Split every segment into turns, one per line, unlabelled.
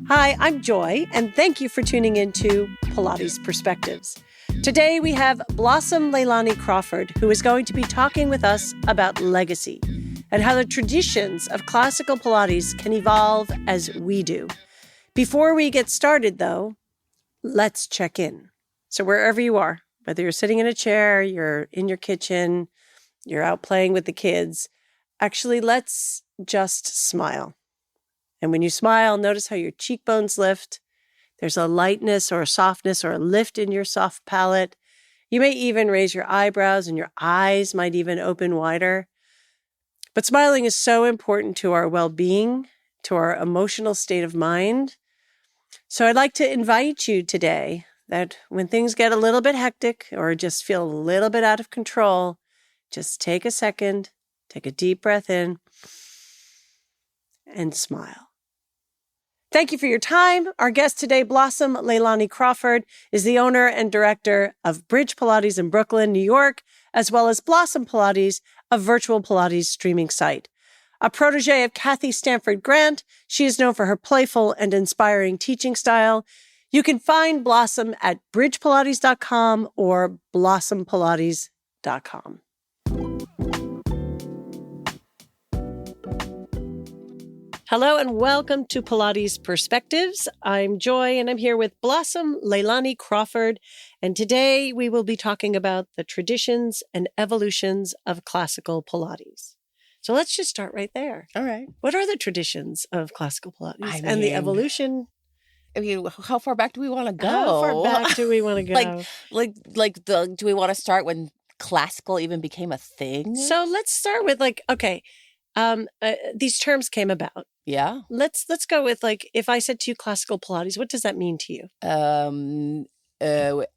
Hi, I'm Joy, and thank you for tuning into Pilates Perspectives. Today we have Blossom Leilani Crawford, who is going to be talking with us about legacy and how the traditions of classical Pilates can evolve as we do. Before we get started, though, let's check in. So wherever you are, whether you're sitting in a chair, you're in your kitchen, you're out playing with the kids, actually, let's just smile. And when you smile, notice how your cheekbones lift. There's a lightness or a softness or a lift in your soft palate. You may even raise your eyebrows and your eyes might even open wider. But smiling is so important to our well-being, to our emotional state of mind. So I'd like to invite you today that when things get a little bit hectic or just feel a little bit out of control, just take a second, take a deep breath in, and smile. Thank you for your time. Our guest today, Blossom Leilani Crawford, is the owner and director of Bridge Pilates in Brooklyn, New York, as well as Blossom Pilates, a virtual Pilates streaming site. A protege of Kathy Stanford Grant, she is known for her playful and inspiring teaching style. You can find Blossom at bridgepilates.com or blossompilates.com. Hello and welcome to Pilates Perspectives. I'm Joy and I'm here with Blossom Leilani Crawford. And today we will be talking about the traditions and evolutions of classical Pilates. So let's just start right there.
All right.
What are the traditions of classical Pilates and the
mean,
evolution?
I mean, how far back do we want to go?
How far back do we want to go?
Do we want to start when classical even became a thing?
So let's start with these terms came about.
Yeah.
Let's go with if I said to you classical Pilates, what does that mean to you?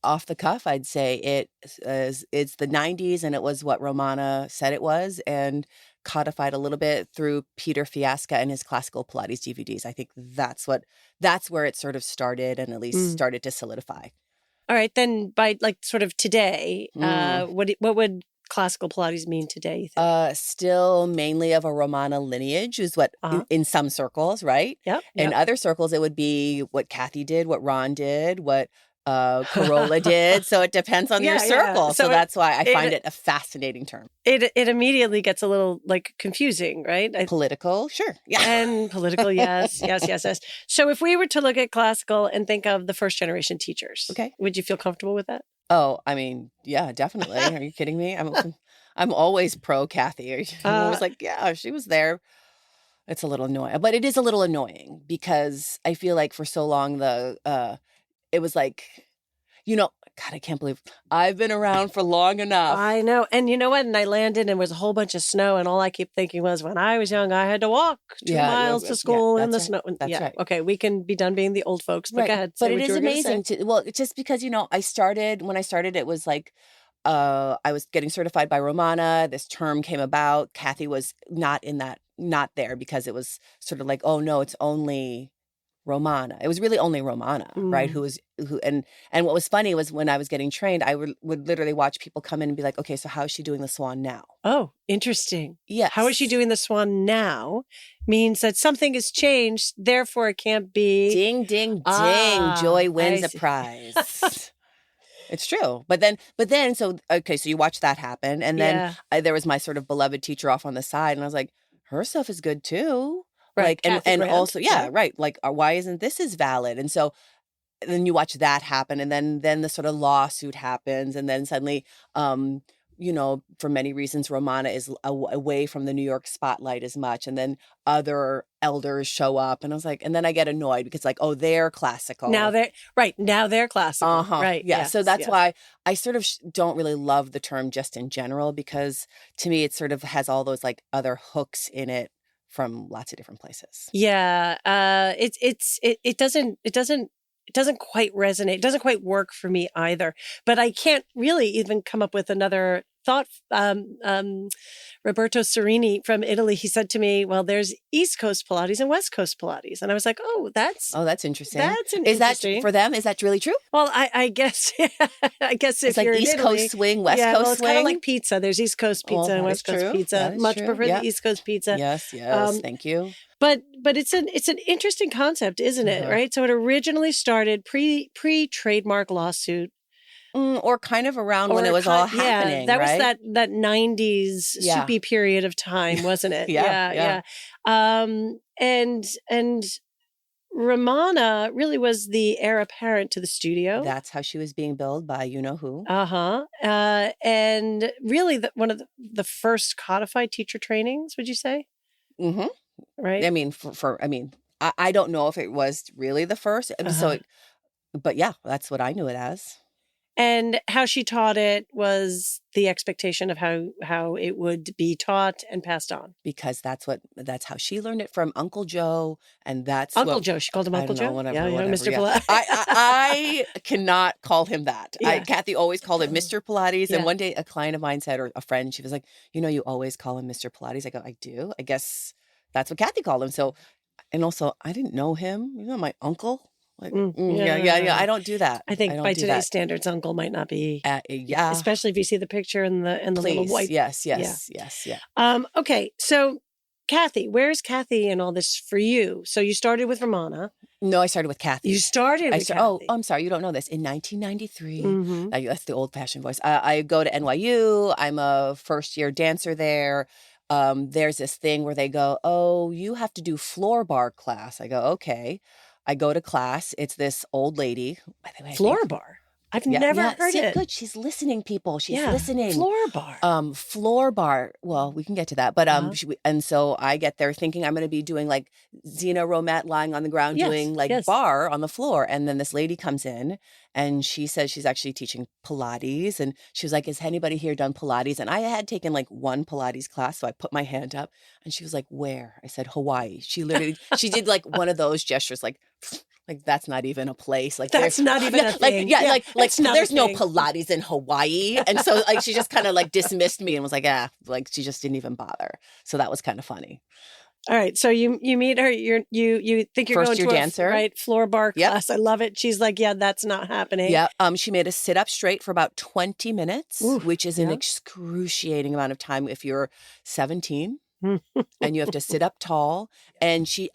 Off the cuff, I'd say it's the 90s and it was what Romana said it was and codified a little bit through Peter Fiasca and his classical Pilates DVDs. I think that's where it sort of started and at least started to solidify. All
right. Then by sort of today, what would classical Pilates mean today, you think?
Still mainly of a Romana lineage is what in some circles, right?
Yep.
In other circles, it would be what Kathy did, what Ron did, what Corolla did. So it depends on your circle.
Yeah.
So that's why I find it a fascinating term.
It immediately gets a little confusing, right?
Political, sure. Yeah.
And political, yes. So if we were to look at classical and think of the first generation teachers,
okay,
would you feel comfortable with that?
Oh, I mean, yeah, definitely. Are you kidding me? I'm always pro Kathy. I'm always like, yeah, she was there. It's a little annoying, but it is a little annoying because I feel like for so long it was like, God, I can't believe I've been around for long enough.
I know. And you know what? And I landed and there was a whole bunch of snow. And all I keep thinking was when I was young, I had to walk 2 miles to school in the snow.
That's right.
Okay. We can be done being the old folks, but go ahead.
But it is amazing just because, when I started, it was like, I was getting certified by Romana. This term came about. Kathy was not there because it was sort of like, oh no, it's only Romana. It was really only Romana, right? And what was funny was when I was getting trained, I would literally watch people come in and be like, okay, so how is she doing the swan now?
Oh, interesting.
Yes.
How is she doing the swan now means that something has changed. Therefore, it can't be.
Ding, ding, ding. Joy wins a prize. It's true. But then, so you watch that happen. And then there was my sort of beloved teacher off on the side. And I was like, her stuff is good too.
Right.
And also, right. Like, why isn't this as valid? And so then you watch that happen. And then the sort of lawsuit happens. And then suddenly, for many reasons, Romana is away from the New York spotlight as much. And then other elders show up. And I was like, and then I get annoyed because they're classical.
Now they're classical. Right.
Yeah. So that's why I sort of don't really love the term just in general, because to me, it sort of has all those other hooks in it from lots of different places.
Yeah. It doesn't quite resonate. It doesn't quite work for me either. But I can't really even come up with another thought Roberto Serini from Italy, he said to me, well, there's East Coast Pilates and West Coast Pilates. And I was like, that's
interesting.
That's
Is
interesting.
that for them? Is that really true?
Well, I guess I guess if
it's like
you're
East
in Italy,
Coast swing, West Coast
well, it's
swing.
kind of like pizza. There's East Coast pizza and West Coast pizza. Much prefer the East Coast pizza.
Yes, thank you.
But it's an interesting concept, isn't it? Right. So it originally started pre trademark lawsuit.
Or kind of around when it was all happening.
That
right?
was that 90s soupy period of time, wasn't it?
yeah.
And Romana really was the heir apparent to the studio.
That's how she was being billed by you know who.
And really one of the first codified teacher trainings, would you say?
Mm-hmm.
Right.
I mean, I don't know if it was really the first. But yeah, that's what I knew it as.
And how she taught it was the expectation of how it would be taught and passed on.
Because that's how she learned it from Uncle Joe, and that's
Uncle Joe. She called him Uncle Joe.
Whatever,
Mr. Pilates.
I cannot call him that.
Yeah.
Kathy always called him Mr. Pilates,
Yeah.
And one day a client of mine said, or a friend, she was like, you always call him Mr. Pilates. I go, I do. I guess that's what Kathy called him. So, and also I didn't know him. My uncle. Like, yeah. I don't do that.
I think by today's standards, uncle might not be.
Yeah.
Especially if you see the picture and the little white.
Yes.
Okay. So Kathy, where's Kathy in all this for you? So you started with Romana.
No, I started with Kathy.
You started with Kathy.
Oh, I'm sorry. You don't know this. In 1993, that's the old fashioned voice. I go to NYU. I'm a first year dancer there. There's this thing where they go, oh, you have to do floor bar class. I go, okay. I go to class. It's this old lady. By the way,
floor bar. I've never heard it.
Good. She's listening, people. She's listening.
Floor bar.
Floor bar. Well, we can get to that. But and so I get there thinking I'm going to be doing like Zena Romette lying on the ground doing like bar on the floor. And then this lady comes in and she says she's actually teaching Pilates. And she was like, has anybody here done Pilates? And I had taken like one Pilates class. So I put my hand up and she was like, where? I said, Hawaii. She literally, she did like one of those gestures like that's not even a place. Like
that's not even a thing.
Like there's no Pilates in Hawaii. And so like she just kind of like dismissed me and was like, like she just didn't even bother. So that was kind of funny.
All right. So you meet her, you think you're
first
going to
dancer.
Right, floor bar class. I love it. She's like, yeah, that's not happening.
Yeah. She made us sit up straight for about 20 minutes, which is an excruciating amount of time if you're 17. And you have to sit up tall. And she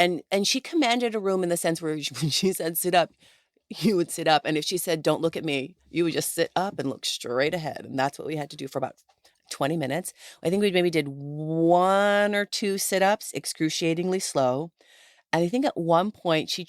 commanded a room in the sense where when she said sit up, you would sit up. And if she said don't look at me, you would just sit up and look straight ahead. And that's what we had to do for about 20 minutes. I think we maybe did 1 or 2 sit-ups, excruciatingly slow. And I think at one point she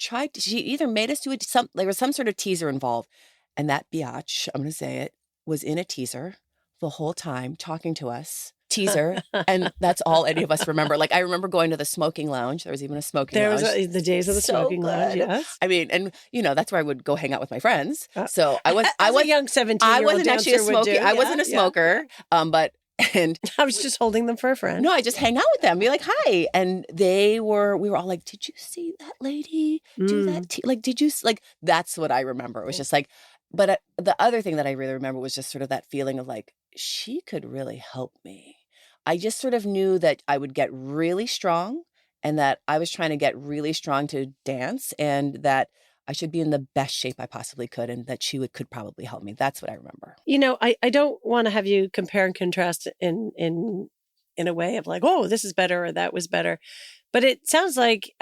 either made us do it, there was some sort of teaser involved. And that biatch, I'm going to say it, was in a teaser the whole time talking to us. Teaser, and that's all any of us remember. Like I remember going to the smoking lounge. There was even a smoking lounge.
There was the days of the smoking lounge. Yes,
I mean, and that's where I would go hang out with my friends. So I was
a young 17-year-old.
I wasn't actually a smoker. I wasn't a smoker. But
I was just holding them for a friend.
No, I just hang out with them, be like, hi, and we were all like, did you see that lady do that? Like, did you like? That's what I remember. It was just like, but the other thing that I really remember was just sort of that feeling of like, she could really help me. I just sort of knew that I would get really strong and that I was trying to get really strong to dance and that I should be in the best shape I possibly could and that she could probably help me. That's what I remember.
I don't want to have you compare and contrast in a way of like, oh, this is better or that was better. But it sounds like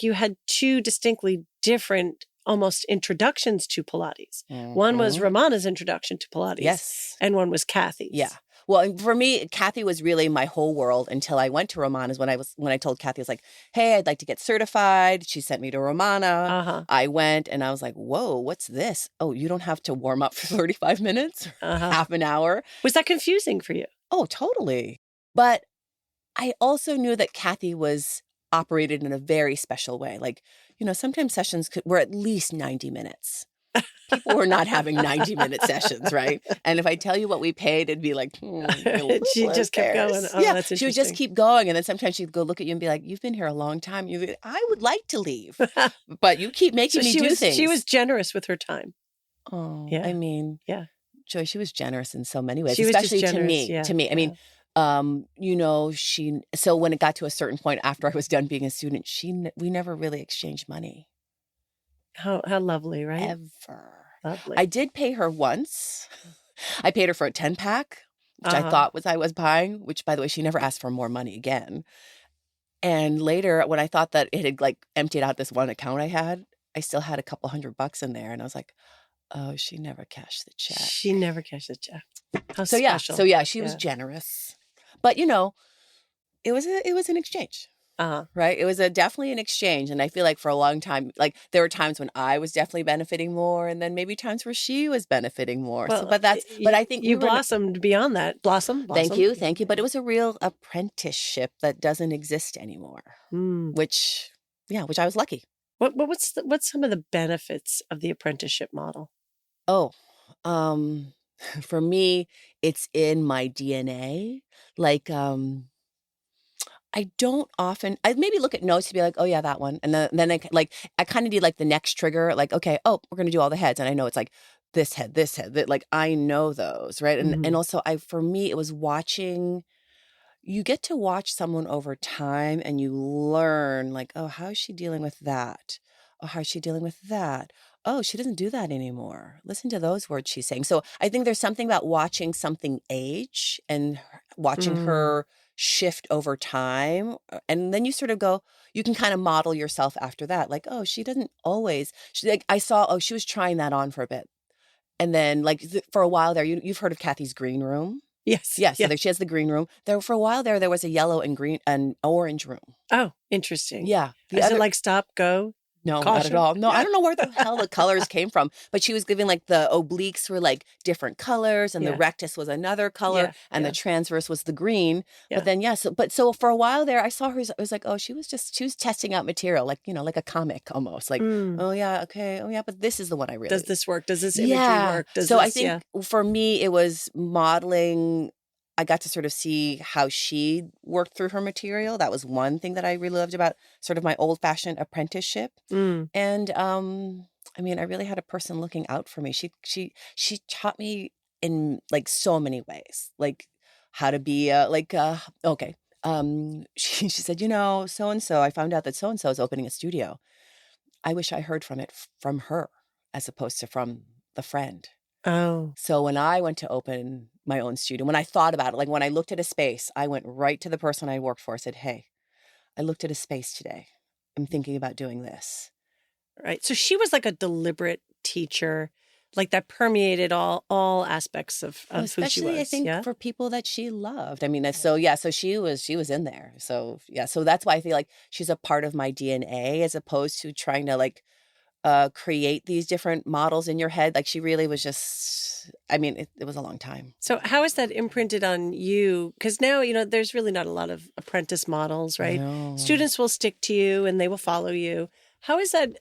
you had 2 distinctly different almost introductions to Pilates. Mm-hmm. One was Romana's introduction to Pilates.
Yes.
And one was Kathy's.
Yeah. Well, for me, Kathy was really my whole world until I went to Romana's. When I told Kathy, I was like, hey, I'd like to get certified. She sent me to Romana. Uh-huh. I went and I was like, whoa, what's this? Oh, you don't have to warm up for 35 minutes, half an hour.
Was that confusing for you?
Oh, totally. But I also knew that Kathy was operated in a very special way. Like, sometimes sessions were at least 90 minutes. People were not having 90-minute sessions, right? And if I tell you what we paid, it'd be like,
she just kept going. Oh,
yeah,
that's interesting.
She would just keep going. And then sometimes she'd go look at you and be like, you've been here a long time. I would like to leave, but you keep making me do things.
She was generous with her time.
Oh, yeah. I mean,
yeah.
Joy, she was generous in so many ways,
She was just
especially
generous,
to me.
yeah,
To me, I mean, so when it got to a certain point after I was done being a student, we never really exchanged money.
How lovely, right?
Ever.
Lovely.
I did pay her once. I paid her for a 10-pack, which I thought I was buying, which, by the way, she never asked for more money again. And later, when I thought that it had like emptied out this one account I still had a couple $100 in there. And I was like, oh, she never cashed the check.
She never cashed the check. How
So
special.
yeah, she was generous. But, it was an exchange. Right. It was definitely an exchange. And I feel like for a long time, like there were times when I was definitely benefiting more, and then maybe times where she was benefiting more.
Well,
But I think
you blossomed beyond that. Blossom.
Thank you. But it was a real apprenticeship that doesn't exist anymore, which I was lucky.
What's some of the benefits of the apprenticeship model?
Oh, for me, it's in my DNA. Like, I don't often, I maybe look at notes to be like, oh yeah, that one. And then I kind of need like the next trigger, like, okay, oh, we're going to do all the heads. And I know it's like this head, that like, I know those. Right. And also for me, it was you get to watch someone over time and you learn like, oh, how is she dealing with that? Oh, how is she dealing with that? Oh, she doesn't do that anymore. Listen to those words she's saying. So I think there's something about watching something age and watching her shift over time. And then you sort of go, you can kind of model yourself after that. Like, oh, she doesn't always, I saw, oh, she was trying that on for a bit. And then like for a while there, you've heard of Kathy's green room.
Yes.
Yeah. So she has the green room. There for a while there was a yellow and green and orange room.
Oh, interesting.
Yeah.
Is it like stop, go?
No,
Caution?
not at all. No, I don't know where the hell the colors came from, but she was giving like the obliques were like different colors, and the rectus was another color, and the transverse was the green. But then, so for a while there, I saw her. I was like, oh, she was testing out material, like like a comic almost. Like, oh yeah, okay, oh yeah, but this is the one I really.
Does this work? Does this imagery work?
I think for me, it was modeling. I got to sort of see how she worked through her material. That was one thing that I really loved about sort of my old-fashioned apprenticeship. And I mean, I really had a person looking out for me. She taught me in like so many ways, like how to be okay. She said, so and so. I found out that so and so is opening a studio. I wish I heard from her as opposed to from the friend.
Oh.
So when I went to open my own studio, when I thought about it, like when I looked at a space, I went right to the person I worked for, said, hey, I looked at a space today. I'm thinking about doing this.
Right. So she was like a deliberate teacher, like that permeated all aspects of who she was.
Especially, I think, for people that she loved. I mean, so she was in there. So so that's why I feel like she's a part of my DNA as opposed to trying to like create these different models in your head. Like she really was just, I mean, it was a long time.
So how is that imprinted on you? Because now, there's really not a lot of apprentice models, right?
No.
Students will stick to you and they will follow you. How has that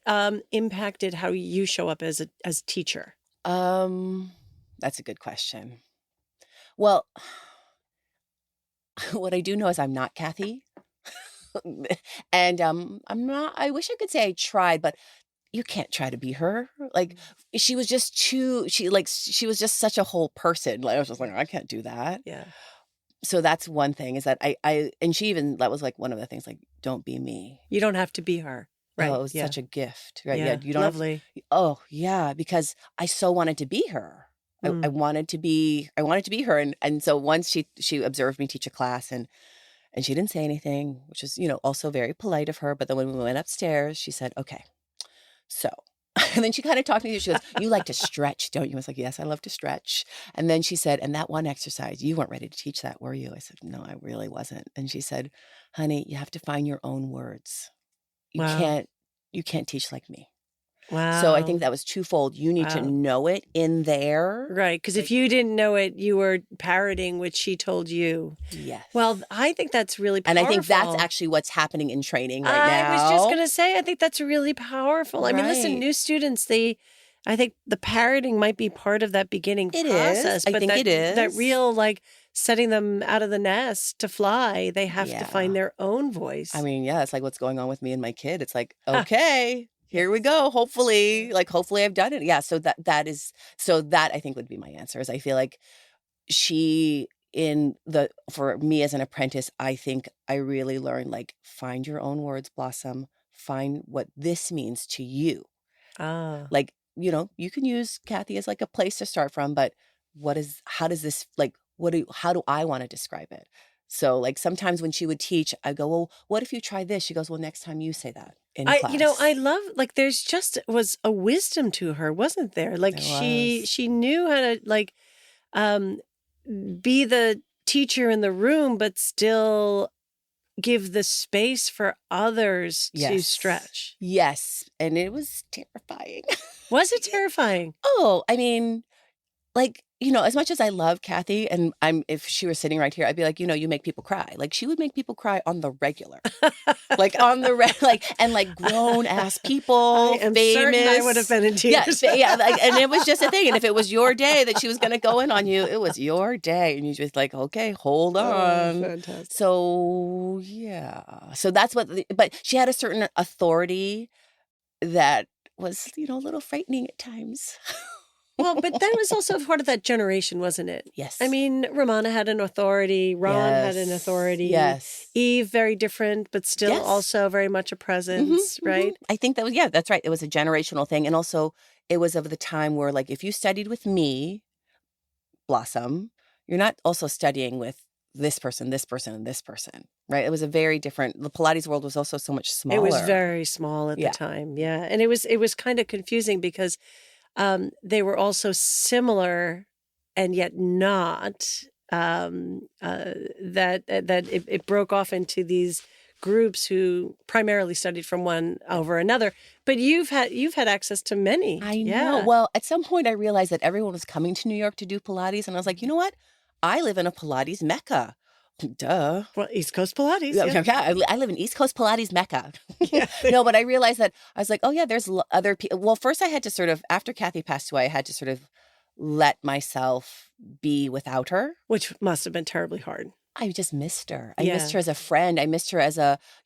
impacted how you show up as a teacher?
That's a good question. Well, what I do know is I'm not Kathy. And I wish I could say I tried, but you can't try to be her. Like she was just she was just such a whole person. Like I was just like, I can't do that.
Yeah.
So that's one thing is that and she even, that was like one of the things, like, don't be me.
You don't have to be her. Right.
Oh, it was such a gift. Right.
Yeah.
You don't
lovely.
Oh yeah. Because I so wanted to be her. I wanted to be her. And so once she observed me teach a class and she didn't say anything, which is, also very polite of her. But then when we went upstairs, she said, okay, so, and then she kind of talked to me. She goes, you like to stretch, don't you? I was like, yes, I love to stretch. And then she said, and that one exercise, you weren't ready to teach that, were you? I said, no, I really wasn't. And she said, honey, you have to find your own words. You can't teach like me.
Wow.
So I think that was twofold. You need to know it in there.
Right. Because if you didn't know it, you were parroting what she told you.
Yes.
Well, I think that's really powerful.
And I think that's actually what's happening in training right now.
I was just going to say, I think that's really powerful. I mean, listen, new students, I think the parroting might be part of that beginning process.
I think it is.
That real, like, setting them out of the nest to fly, they have to find their own voice.
I mean, it's like what's going on with me and my kid. It's like, okay. here we go. Hopefully, hopefully I've done it. Yeah. So that I think would be my answer is I feel like for me as an apprentice, I think I really learned find your own words, Blossom, find what this means to you.
Ah.
You can use Kathy as a place to start from, but how does this, how do I want to describe it? So sometimes when she would teach, I go, well, what if you try this? She goes, well, next time you say that in class.
I love, there's just was a wisdom to her, wasn't there? She knew how to be the teacher in the room, but still give the space for others to stretch.
Yes. And it was terrifying.
Was it terrifying?
Oh, I mean, as much as I love Kathy, and if she was sitting right here, I'd be like, you make people cry. She would make people cry on the regular, and grown ass people,
I am
famous.
Certain I would have been in tears.
And it was just a thing. And if it was your day that she was going to go in on you, it was your day, and you just okay, hold on.
Fantastic.
So yeah, so that's but she had a certain authority that was a little frightening at times.
Well, but that was also part of that generation, wasn't it?
Yes.
I mean, Romana had an authority. Ron had an authority.
Yes.
Eve, very different, but still also very much a presence, right?
I think that's right. It was a generational thing. And also it was of the time where if you studied with me, Blossom, you're not also studying with this person, this person, and this person, right? It was a very different, the Pilates world was also so much smaller.
It was very small at the time. Yeah. And it was kind of confusing because they were also similar and yet not, that it broke off into these groups who primarily studied from one over another. But you've had access to many.
I know. Well, at some point I realized that everyone was coming to New York to do Pilates. And I was like, you know what? I live in a Pilates Mecca. Duh.
Well, East Coast Pilates.
Yeah. I live in East Coast Pilates Mecca. No, but I realized that I was like, oh yeah, there's other people. Well, first I had to after Kathy passed away, I had to let myself be without her.
Which must have been terribly hard.
I just missed her. I missed her as a friend. I missed her as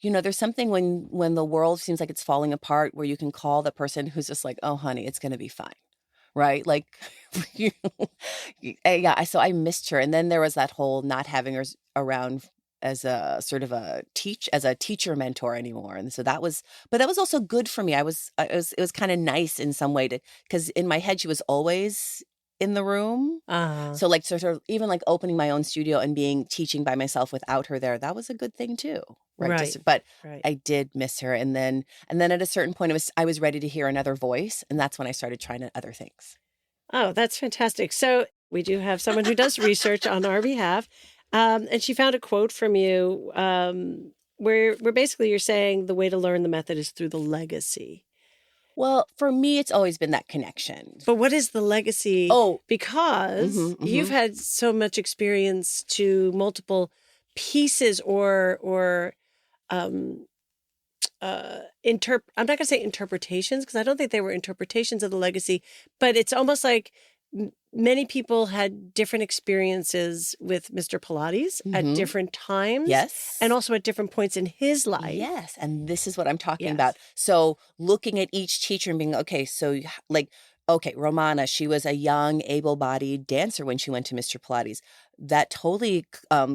there's something when the world seems like it's falling apart where you can call the person who's just oh, honey, it's going to be fine. Right? So I missed her. And then there was that whole not having her around as a sort of as a teacher mentor anymore. And so that was also good for me. It was kind of nice in some way because in my head, she was always in the room.
Uh-huh.
So sort of even opening my own studio and teaching by myself without her there, that was a good thing too. Right. But I did miss her. And then at a certain point I was ready to hear another voice. And that's when I started trying other things.
Oh, that's fantastic. So we do have someone who does research on our behalf. And she found a quote from you where basically you're saying the way to learn the method is through the legacy.
Well, for me, it's always been that connection.
But what is the legacy?
Oh,
because you've had so much experience to multiple pieces or I'm not going to say interpretations because I don't think they were interpretations of the legacy, but it's almost like many people had different experiences with Mr. Pilates at different times.
Yes.
And also at different points in his life.
Yes. And this is what I'm talking about. So looking at each teacher and being, okay, so Romana, she was a young, able-bodied dancer when she went to Mr. Pilates. That totally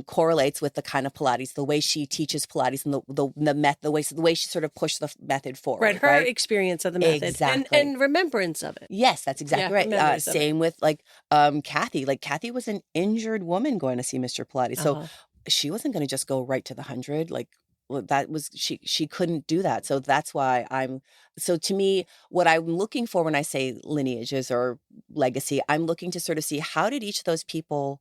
correlates with the kind of Pilates, the way she teaches Pilates and the way she sort of pushed the method forward.
Right, her experience of the method.
Exactly.
And remembrance of it.
Yes, that's exactly right. Same with Kathy. Kathy was an injured woman going to see Mr. Pilates. So she wasn't going to just go right to the 100. That was she couldn't do that. So that's why so to me, what I'm looking for when I say lineages or legacy, I'm looking to sort of see how did each of those people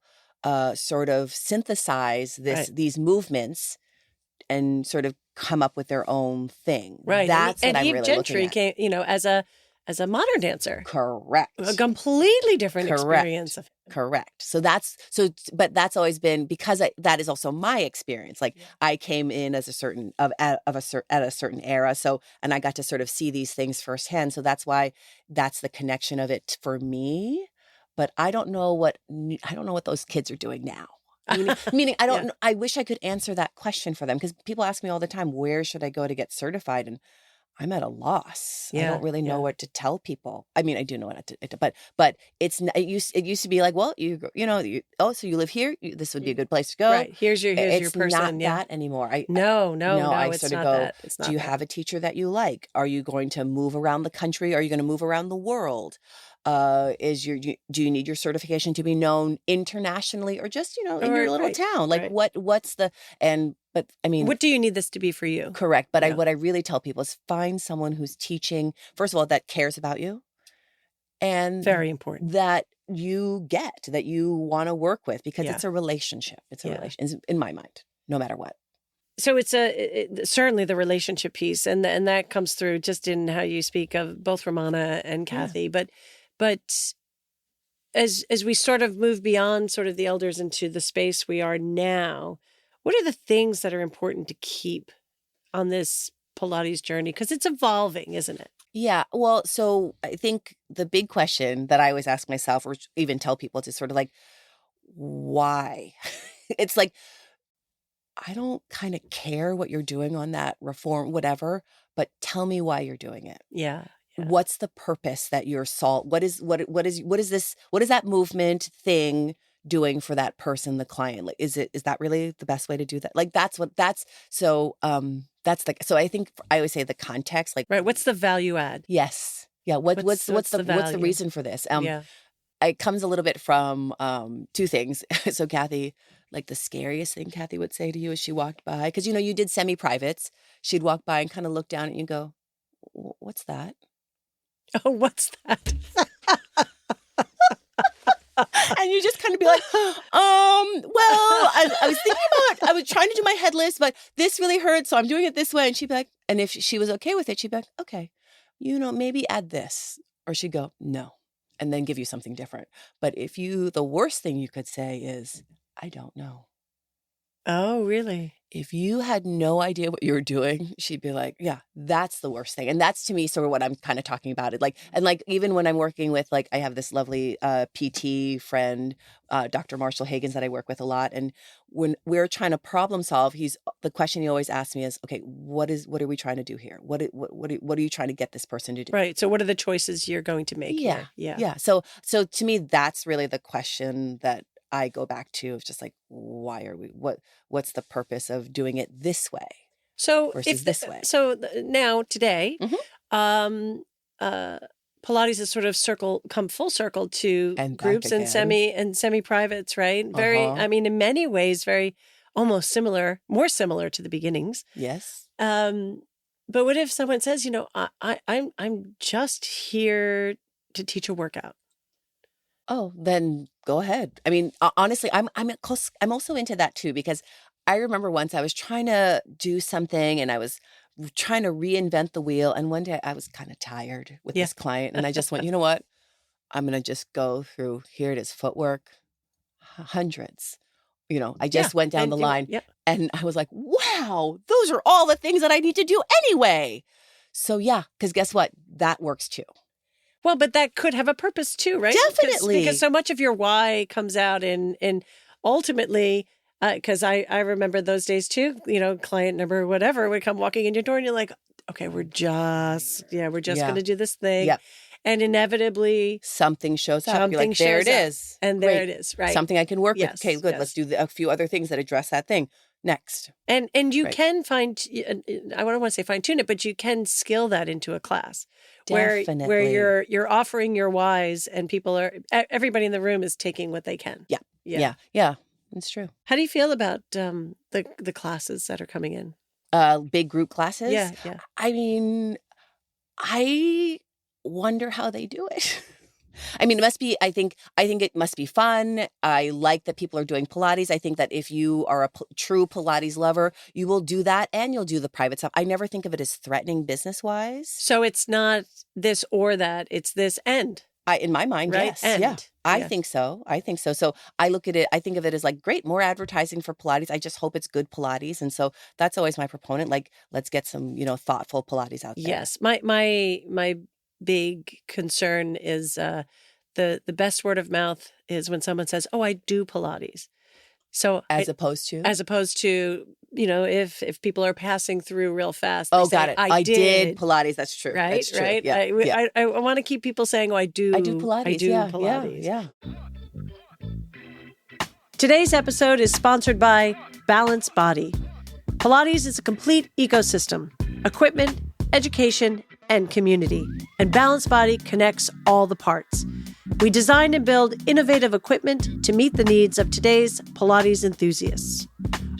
sort of synthesize these movements and sort of come up with their own thing.
Right.
That's
and
what I'm
Eve
really
Gentry
looking at.
came, as a modern dancer.
Correct.
A completely different experience.
Correct. But that's always been because that is also my experience. I came in as at a certain era. So, and I got to sort of see these things firsthand. So that's why that's the connection of it for me. But I don't know what those kids are doing now. Meaning I don't know, I wish I could answer that question for them because people ask me all the time, where should I go to get certified? And I'm at a loss. I
Yeah,
don't really know
yeah.
what to tell people. I mean, I do know what to, but it used to be like, well, so you live here. This would be a good place to go.
Right. Here's your
It's
person.
not
Yeah.
that anymore.
No,
I
it's
sort of
not
go,
that. It's
do
not
you
that.
have a teacher that you like? Are you going to move around the country? Are you going to move around the world? Do you need your certification to be known internationally or just, in your little
Right.
town? Like
Right.
what's but I mean,
What do you need this to be for you?
correct. But
Yeah.
what I really tell people is find someone who's teaching, first of all, that cares about you and
Very important.
that that you want to work with, because
Yeah.
it's a relationship. It's a
Yeah.
relation in my mind, no matter what.
So it's certainly the relationship piece, and that comes through just in how you speak of both Romana and
Yeah.
Kathy. But as we sort of move beyond sort of the elders into the space we are now, what are the things that are important to keep on this Pilates journey? Because it's evolving, isn't it?
Yeah. Well, so I think the big question that I always ask myself, or even tell people, to sort of like, why? It's like, I don't kind of care what you're doing on that reform, whatever, but tell me why you're doing it.
Yeah. Yeah.
What's the purpose that you're what is that movement thing doing for that person, the client? Like, is that really the best way to do that? Like, so I think I always say the context, like,
Right. What's the value add?
yes. Yeah. What's
the
the
value?
reason for this?
Yeah.
It comes a little bit from two things. So Kathy, like the scariest thing Kathy would say to you as she walked by, because you did semi-privates, she'd walk by and kind of look down at you and go, what's that?
Oh, what's that?
And you just kind of be like, I was thinking I was trying to do my head list, but this really hurt, so I'm doing it this way. And she'd be like, and if she was okay with it, she'd be like, okay, maybe add this. Or she'd go, no, and then give you something different. But the worst thing you could say is, I don't know.
Oh, really?
If you had no idea what you were doing, she'd be like, yeah, that's the worst thing. And that's, to me, sort of what I'm kind of talking about. Even when I'm working with, like, I have this lovely PT friend, Dr. Marshall Hagens, that I work with a lot. And when we're trying to problem solve, the question he always asks me is, okay, what are we trying to do here? What are you trying to get this person to do?
Right. So what are the choices you're going to make here? Yeah.
Yeah. So to me, that's really the question that I go back to. It's just like, why are we, what's the purpose of doing it this way versus this way?
So now today,
Mhm.
Pilates has sort of come full circle to
And
groups
back
and
again.
semi-privates, right? Very,
Uh-huh.
I mean, in many ways, very almost similar, more similar to the beginnings.
Yes.
But what if someone says, I'm just here to teach a workout?
Oh, then go ahead. I mean, honestly, I'm also into that too, because I remember once I was trying to do something and I was trying to reinvent the wheel. And one day I was kind of tired with this client, and I just went, you know what? I'm going to just go through, here it is, footwork, hundreds. I just went down the line, and I was like, wow, those are all the things that I need to do anyway. So yeah, because guess what? That works too.
Well, but that could have a purpose too, right?
Definitely.
Because so much of your why comes out in ultimately, because I remember those days too, client number, whatever, would come walking in your door and you're like, okay, we're just going to do this thing.
Yep.
And inevitably
something shows up. You're like, there it is.
And
Great.
there it is, right?
Something I can work with.
Yes,
Okay, good.
yes.
Let's do a few other things that address that thing. Next.
And you can I don't want to say fine tune it, but you can skill that into a class.
Definitely.
Where you're offering your whys, and everybody in the room is taking what they can.
Yeah. It's true.
How do you feel about the classes that are coming in?
Big group classes?
Yeah.
I mean, I wonder how they do it. I mean, I think it must be fun. I like that people are doing Pilates. I think that if you are a true Pilates lover, you will do that, and you'll do the private stuff. I never think of it as threatening business-wise.
So it's not this or that, it's this end.
In my mind,
right?
Yes.
End.
Yeah. I think so. So I look at it, I think of it as like, great, more advertising for Pilates. I just hope it's good Pilates. And so that's always my proponent. Like, let's get some, thoughtful Pilates out there.
Yes. My big concern is the best word of mouth is when someone says, oh, I do Pilates. So
As opposed to?
as opposed to, if people are passing through real fast, they
Oh,
say,
got it. I did Pilates. That's true.
Right,
That's true.
right.
Yeah.
I want to keep people saying, "Oh, I do
Pilates.
I do
Yeah,
Pilates."
yeah.
Today's episode is sponsored by Balance Body. Pilates is a complete ecosystem: equipment, education, and community. And Balance Body connects all the parts. We design and build innovative equipment to meet the needs of today's Pilates enthusiasts.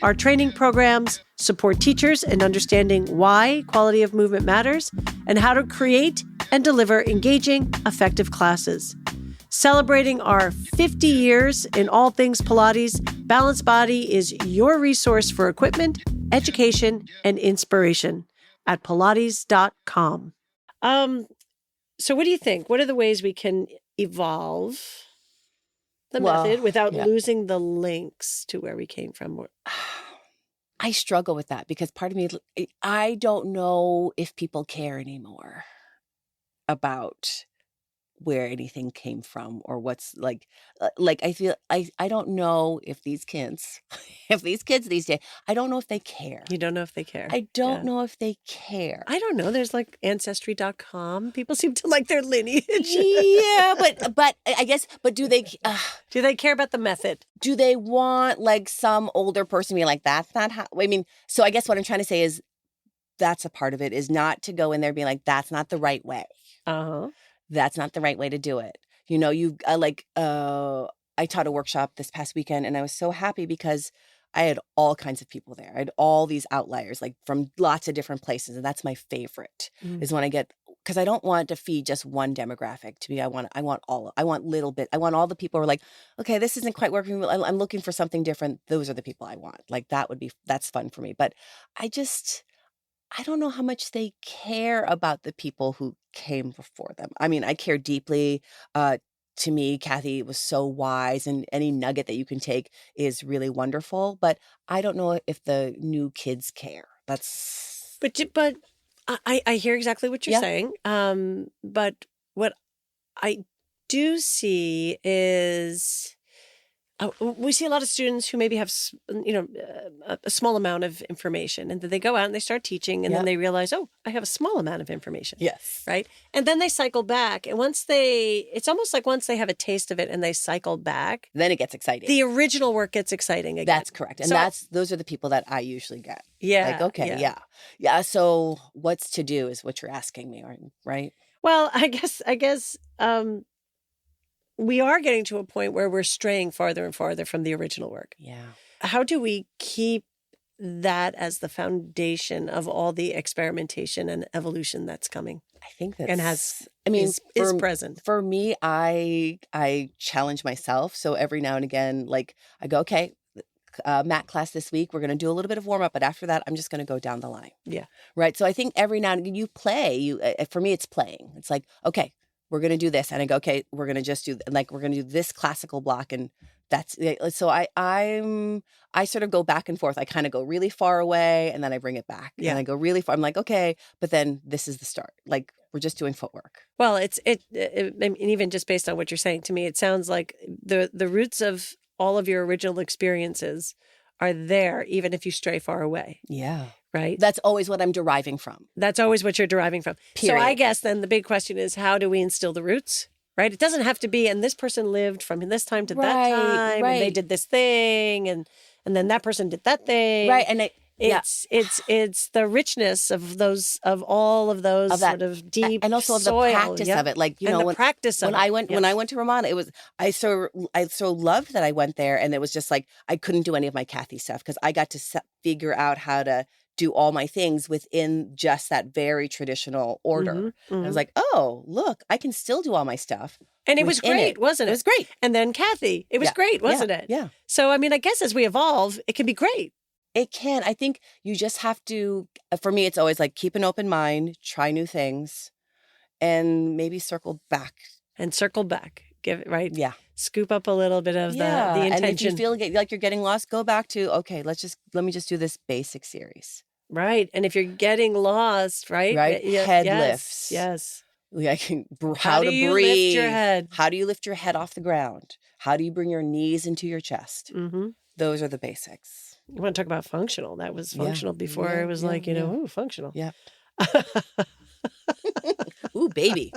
Our training programs support teachers in understanding why quality of movement matters and how to create and deliver engaging, effective classes. Celebrating our 50 years in all things Pilates, Balance Body is your resource for equipment, education, and inspiration at Pilates.com. So what do you think? What are the ways we can evolve the method without losing the links to where we came from?
I struggle with that because part of me, I don't know if people care anymore about where anything came from or what's I feel I don't know if these kids these days, I don't know if they care.
You don't know if they care.
I don't know if they care.
I don't know. There's like ancestry.com. People seem to like their lineage.
Yeah, but I guess, but do they
care about the method?
Do they want like some older person to be like, that's not how, I mean, so I guess what I'm trying to say is that's a part of it, is not to go in there being like, that's not the right way.
Uh-huh.
That's not the right way to do it. I taught a workshop this past weekend and I was so happy because I had all kinds of people there. I had all these outliers, like from lots of different places. And that's my favorite is when because I don't want to feed just one demographic to me. I want all the people who are like, okay, this isn't quite working. I'm looking for something different. Those are the people I want. Like that's fun for me. But I don't know how much they care about the people who came before them. I mean, I care deeply. To me, Kathy was so wise, and any nugget that you can take is really wonderful. But I don't know if the new kids care. But
I hear exactly what you're saying. But what I do see is we see a lot of students who maybe have, a small amount of information, and then they go out and they start teaching, and then they realize, oh, I have a small amount of information.
Yes.
Right. And then they cycle back. And it's almost like once they have a taste of it and they cycle back,
then it gets exciting.
The original work gets exciting again.
That's correct. And those are the people that I usually get.
Yeah.
Like, okay. Yeah. So what's to do is what you're asking me, right?
Well, I guess, we are getting to a point where we're straying farther and farther from the original work.
Yeah.
How do we keep that as the foundation of all the experimentation and evolution that's coming?
I think that
is present.
For me, I challenge myself. So every now and again, like I go, okay, mat class this week, we're going to do a little bit of warm up, but after that, I'm just going to go down the line.
Yeah.
Right. So I think every now and again you play. For me, it's playing. It's like, okay, we're going to do this. And I go, okay, we're going to just do, like, we're going to do this classical block. And that's, so I sort of go back and forth. I kind of go really far away and then I bring it back.
Yeah.
And I go really far. I'm like, okay, but then this is the start. Like, we're just doing footwork.
Well, and even just based on what you're saying to me, it sounds like the roots of all of your original experiences are there, even if you stray far away.
Yeah.
Right?
That's always what I'm deriving from.
That's always what you're deriving from.
Period.
So I guess then the big question is, how do we instill the roots? Right? It doesn't have to be, and this person lived from this time to that time, and they did this thing, and then that person did that thing.
Right. And
it's the richness of all of those sort of deep
and also
soil,
the practice of it. Like, when I went to Ramana, it was I so loved that I went there, and it was just like I couldn't do any of my Kathy stuff because I got to figure out how to do all my things within just that very traditional order.
Mm-hmm.
And I was like, oh, look, I can still do all my stuff.
And it was great, wasn't it?
It was great.
And then Kathy, it was great, wasn't it?
Yeah.
So, I mean, I guess as we evolve, it can be great.
It can. I think you just have to, for me, it's always like keep an open mind, try new things, and maybe circle back.
Give it, right?
Yeah.
Scoop up a little bit of the intention.
And if you feel like you're getting lost, go back to, okay, let me just do this basic series.
Right. And if you're getting lost, right?
Right. Head lifts.
Yes.
Like
How do you lift your head?
How do you lift your head off the ground? How do you bring your knees into your chest?
Mm-hmm.
Those are the basics.
You want to talk about functional? That was functional before
Yeah,
it was
yeah,
like,
yeah.
ooh, functional.
Yeah. Ooh, baby.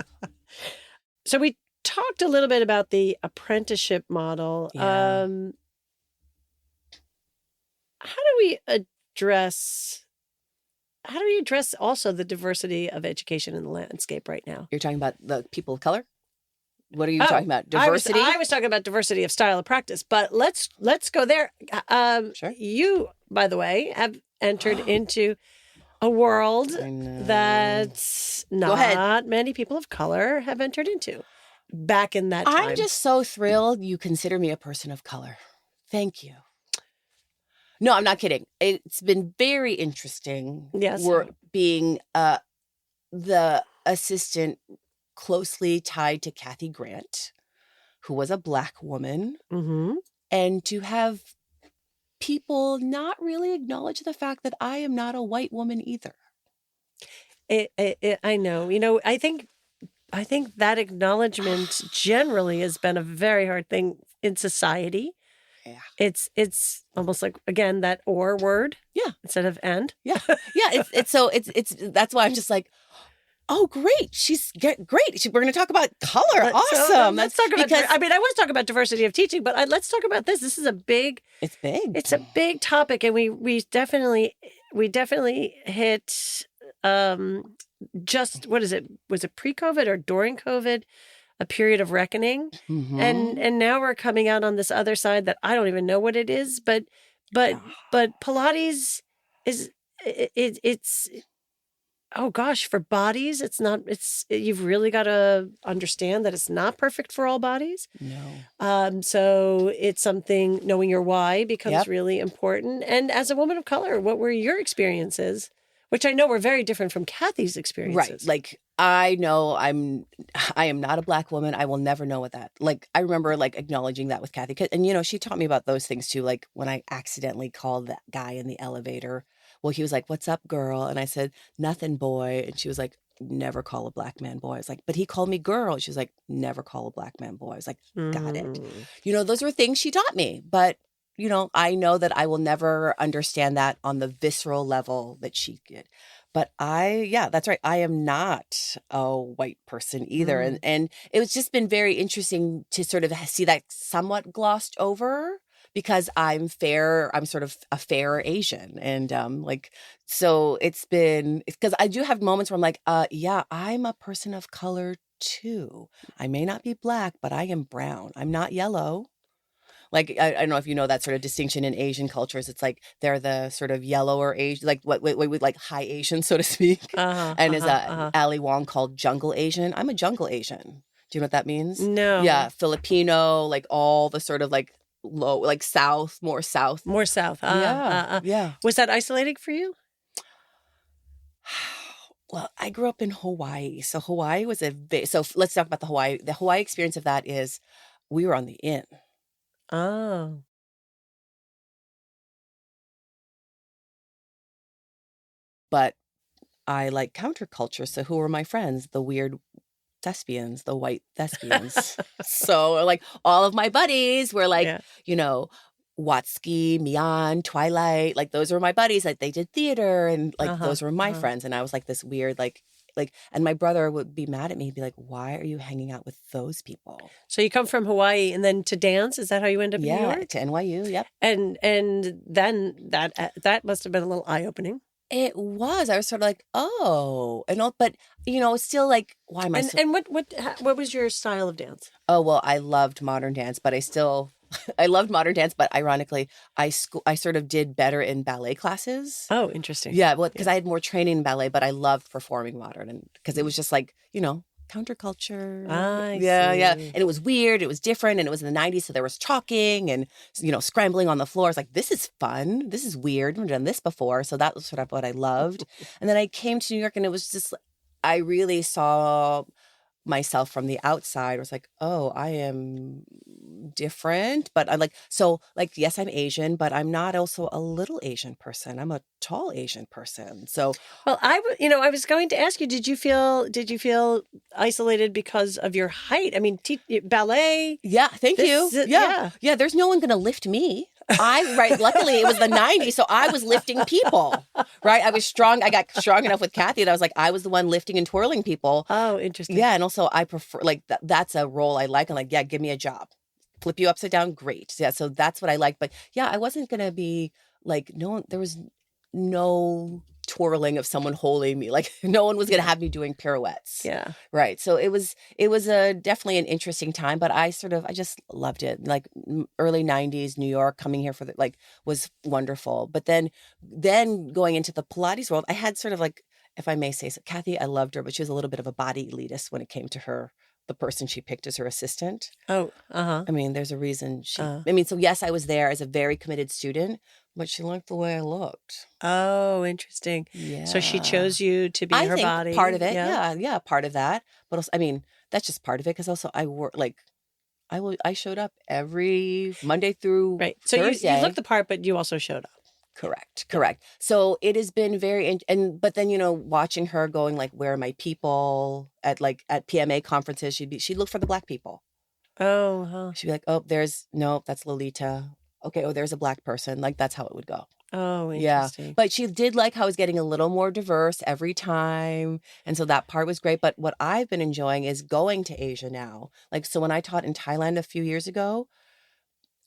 So we talked a little bit about the apprenticeship model.
Yeah.
How do we address also the diversity of education in the landscape right now?
You're talking about the people of color? What are you talking about? Diversity?
I was talking about diversity of style of practice, but let's go there.
Sure.
You, by the way, have entered into a world that not many people of color have entered into back in that time.
I'm just so thrilled you consider me a person of color. Thank you. No, I'm not kidding. It's been very interesting.
Yes.
We're being the assistant closely tied to Kathy Grant, who was a Black woman,
Mm-hmm.
and to have people not really acknowledge the fact that I am not a white woman either.
I know. I think that acknowledgement generally has been a very hard thing in society.
Yeah.
It's almost like, again, that or word.
Yeah.
Instead of and.
Yeah. Yeah. It's that's why I'm just like, oh, great. She's great. We're going to talk about color. Awesome.
Let's talk about, I want to talk about diversity of teaching, but let's talk about this. This is
it's big.
It's a big topic. And we definitely hit, just, what is it? Was it pre-COVID or during COVID? A period of reckoning.
Mm-hmm.
And now we're coming out on this other side that I don't even know what it is, but Pilates is, it's oh gosh, for bodies, you've really got to understand that it's not perfect for all bodies.
No.
So it's something, knowing your why becomes really important. And as a woman of color, what were your experiences? Which I know were very different from Kathy's experiences.
Right. Like, I know I am not a Black woman. I will never know what that, like, I remember like acknowledging that with Kathy. And, she taught me about those things too. Like when I accidentally called that guy in the elevator, well, he was like, "What's up, girl?" And I said, "Nothing, boy." And she was like, "Never call a Black man boy." I was like, "But he called me girl." She was like, "Never call a Black man boy." I was like, "Got it." Those were things she taught me. But, I know that I will never understand that on the visceral level that she did. But that's right. I am not a white person either. And it was just been very interesting to sort of see that somewhat glossed over because I'm fair. I'm sort of a fair Asian. And so it's been, because I do have moments where I'm like, I'm a person of color too. I may not be Black, but I am brown. I'm not yellow. Like, I don't know if you know that sort of distinction in Asian cultures. It's like they're the sort of yellower Asian, like what we like high Asian, so to speak. Is Ali Wong called jungle Asian. I'm a jungle Asian. Do you know what that means?
No.
Yeah, Filipino, like all the sort of like low, like south, more south.
More south.
Yeah.
Was that isolating for you?
Well, I grew up in Hawaii. So Hawaii was so let's talk about the Hawaii. The Hawaii experience of that is we were on the in.
Oh.
But I like counterculture. So who were my friends? The weird thespians, the white thespians. So like all of my buddies were like, Watsky, Mian, Twilight. Like those were my buddies. Like they did theater and like those were my friends. And I was like this weird like, and my brother would be mad at me. He'd be like, "Why are you hanging out with those people?"
So you come from Hawaii and then to dance? Is that how you end up in New York?
Yeah, to NYU, yep.
And then that must have been a little eye-opening.
It was. I was sort of like, oh. And all, but, still like, why am I so...
And what was your style of dance?
Oh, well, I loved modern dance, but I loved modern dance, but ironically, I sort of did better in ballet classes.
Oh, interesting.
Yeah, well, because I had more training in ballet, but I loved performing modern, and because it was just like, counterculture.
Yeah.
And it was weird, it was different, and it was in the 90s, so there was talking and, scrambling on the floor. It's like, this is fun, this is weird, I've never done this before, so that was sort of what I loved. And then I came to New York, and it was just, I really saw myself from the outside, I was like, oh, I am different. But I'm like, so like, yes, I'm Asian, but I'm not also a little Asian person. I'm a tall Asian person. So
Well, I was going to ask you, did you feel isolated because of your height? I mean, ballet.
yeah, thank you.
Yeah.
Yeah. There's no one going to lift me. Luckily it was the 90s. So I was lifting people, right? I was strong. I got strong enough with Kathy that I was like, I was the one lifting and twirling people.
Oh, interesting.
Yeah. And also I prefer like, that's a role I like. I'm like, yeah, give me a job. Flip you upside down. Great. Yeah. So that's what I like. But yeah, I wasn't going to be like, there was no twirling of someone holding me. Like no one was going to have me doing pirouettes.
Yeah.
Right. So it was definitely an interesting time, but I just loved it. Like early 90s, New York, coming here was wonderful. But then going into the Pilates world, I had sort of like, if I may say so, Kathy, I loved her, but she was a little bit of a body elitist when it came to the person she picked as her assistant.
Oh, uh-huh.
I mean, there's a reason so yes, I was there as a very committed student, but she liked the way I looked.
Oh, interesting.
Yeah.
So she chose you to be her
think
body.
part of it. Yeah, part of that. But also, I mean, that's just part of it because also I work I showed up every Monday through
Right. So
Thursday.
you looked the part, but you also showed up.
Correct. So it has been but then, watching her going like, where are my people at PMA conferences, she'd look for the Black people.
Oh, huh.
She'd be like, oh, that's Lolita. Okay. Oh, there's a Black person. Like that's how it would go.
Oh, interesting.
Yeah. But she did like how I was getting a little more diverse every time. And so that part was great. But what I've been enjoying is going to Asia now. Like, so when I taught in Thailand a few years ago,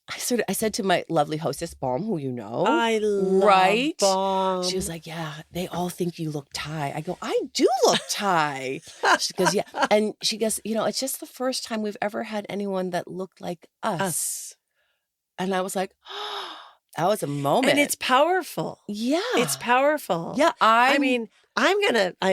I said to my lovely hostess, Baum, who you know.
I love Baum.
She was like, yeah, they all think you look Thai. I go, I do look Thai. She goes, yeah. And she goes, it's just the first time we've ever had anyone that looked like us. And I was like, oh, that was a moment.
And it's powerful.
Yeah.
It's powerful.
Yeah.
I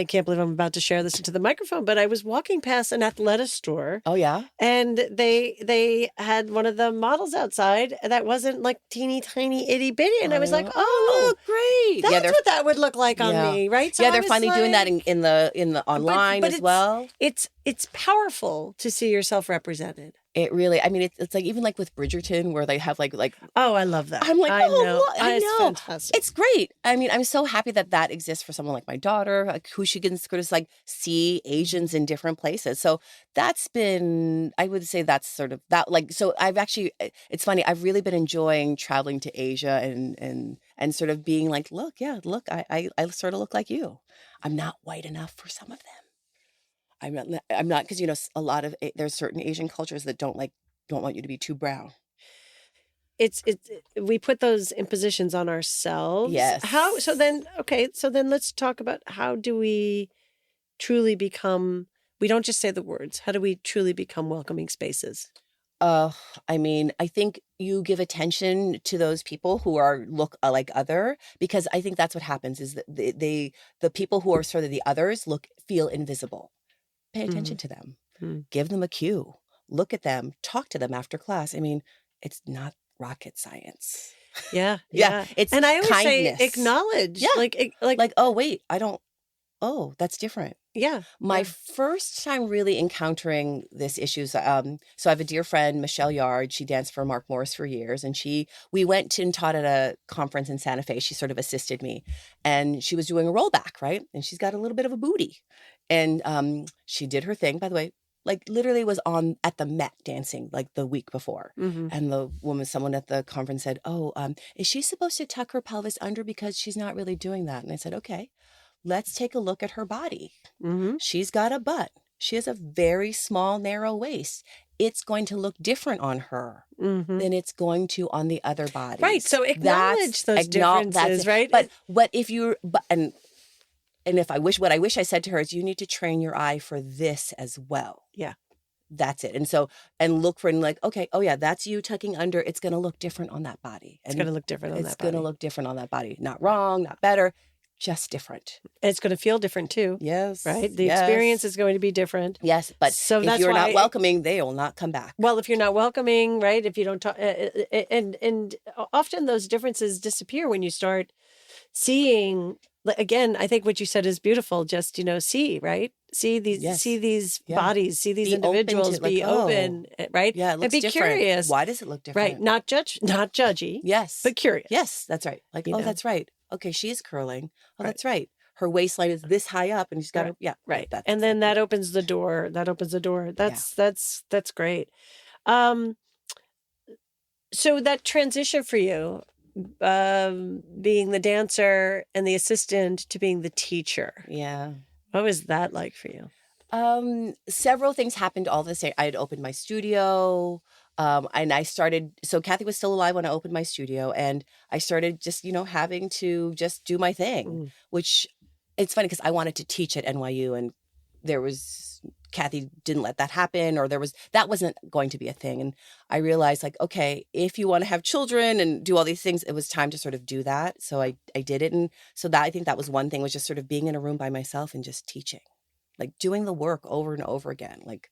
can't believe I'm about to share this into the microphone, but I was walking past an Athleta store.
Oh, yeah?
And they had one of the models outside that wasn't like teeny tiny itty bitty. And I was like, oh,
look, great.
That's what that would look like on me, right?
So they're finally doing that in the online as well.
It's powerful to see yourself represented.
It really, I mean, it's like, even like with Bridgerton where they have like.
Oh, I love that.
I'm like, I know.
It's fantastic.
It's great. I mean, I'm so happy that exists for someone like my daughter, like, who she can sort of like see Asians in different places. So that's been, I would say that's sort of that, like, so I've actually, it's funny, I've really been enjoying traveling to Asia and sort of being like, look, I sort of look like you. I'm not white enough for some of them. I'm not, because, a lot of, there's certain Asian cultures that don't want you to be too brown.
We put those impositions on ourselves.
Yes.
So then let's talk about how do we truly become, we don't just say the words, how do we truly become welcoming spaces?
I mean, I think you give attention to those people who look like other, because I think that's what happens is that the people who are sort of the others feel invisible. Pay attention to them. Give them a cue. Look at them. Talk to them after class. I mean, it's not rocket science.
Yeah.
It's
and I always
kindness.
say acknowledge.
Yeah.
Like,
oh, wait, oh, that's different.
Yeah.
My first time really encountering this issue. So I have a dear friend, Michelle Yard. She danced for Mark Morris for years. And we went and taught at a conference in Santa Fe. She sort of assisted me. And she was doing a rollback, right? And she's got a little bit of a booty. And she did her thing, by the way, like literally was at the Met dancing like the week before. Mm-hmm. And someone at the conference said, oh, is she supposed to tuck her pelvis under because she's not really doing that? And I said, okay, let's take a look at her body. Mm-hmm. She's got a butt. She has a very small, narrow waist. It's going to look different on her than it's going to on the other body.
Right. So acknowledge those differences, right?
But what if and if what I wish I said to her is, you need to train your eye for this as well.
Yeah.
That's it. And so, and look for, okay, oh yeah, that's you tucking under. It's going to look different on that body.
It's going to look different on that body.
It's going to look different on that body. Not wrong, not better, just different.
And it's going to feel different too.
Yes.
Right? The experience is going to be different.
Yes. But if you're not welcoming, they will not come back.
Well, if you're not welcoming, right? If you don't talk, and often those differences disappear when you start seeing, again, I think what you said is beautiful. Just, see, right? see these
Yeah.
bodies, see these
Be open to
individuals,
it, like,
be open, right?
Yeah, it
And
looks
be
different.
curious.
Why does it look different?
Right. Not judgy,
Yes.
but curious.
Yes, that's right. Like,
You
oh,
know?
that's right. Okay, she is curling. Oh,
Right.
that's right. Her waistline is this high up, and she's got her. Yeah,
Right.
That's
And then
exactly
that opens the door. That's great. So that transition for you, being the dancer and the assistant to being the teacher.
Yeah.
What was that like for you?
Several things happened all the same. I had opened my studio, and I started. So Kathy was still alive when I opened my studio, and I started just, having to just do my thing. Which it's funny because I wanted to teach at NYU, and Kathy didn't let that happen, or that wasn't going to be a thing. And I realized, like, okay, if you want to have children and do all these things, it was time to sort of do that. So I did it, and so I think that was one thing, was just sort of being in a room by myself and just teaching. Like doing the work over and over again. Like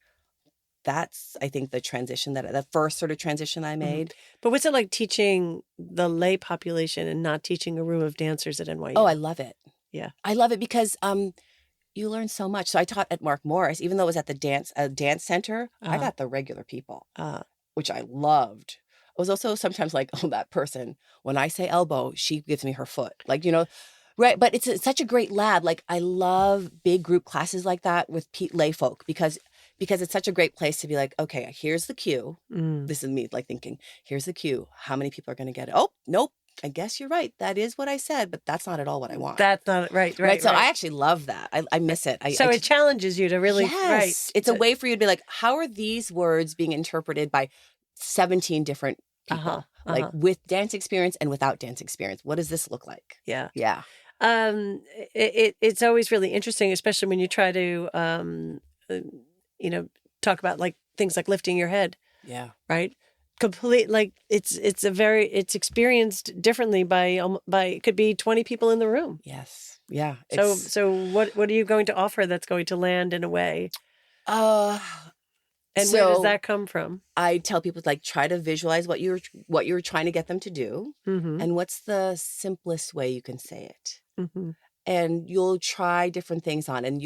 that's, I think, the first sort of transition I made.
But what's it like teaching the lay population and not teaching a room of dancers at NYU?
Oh, I love it.
Yeah.
I love it because you learn so much. So I taught at Mark Morris, even though it was at the dance center, I got the regular people, which I loved. I was also sometimes like, oh, that person, when I say elbow, she gives me her foot. Like, right. But it's such a great lab. Like, I love big group classes like that with lay folk because it's such a great place to be like, okay, here's the cue. This is me like thinking, here's the cue. How many people are going to get it? Oh, nope. I guess you're right. That is what I said, but that's not at all what I want.
That's not right.
So I actually love that. I miss it.
It challenges you to really, right.
It's a way for you to be like, how are these words being interpreted by 17 different people? Like with dance experience and without dance experience. What does this look like?
Yeah.
Yeah.
It's always really interesting, especially when you try to, talk about like things like lifting your head.
Yeah.
Right. Complete, like it's experienced differently by it could be 20 people in the room.
Yes. Yeah.
So what are you going to offer that's going to land in a way? And where does that come from?
I tell people, like, try to visualize what you're trying to get them to do, and what's the simplest way you can say it. And you'll try different things on, and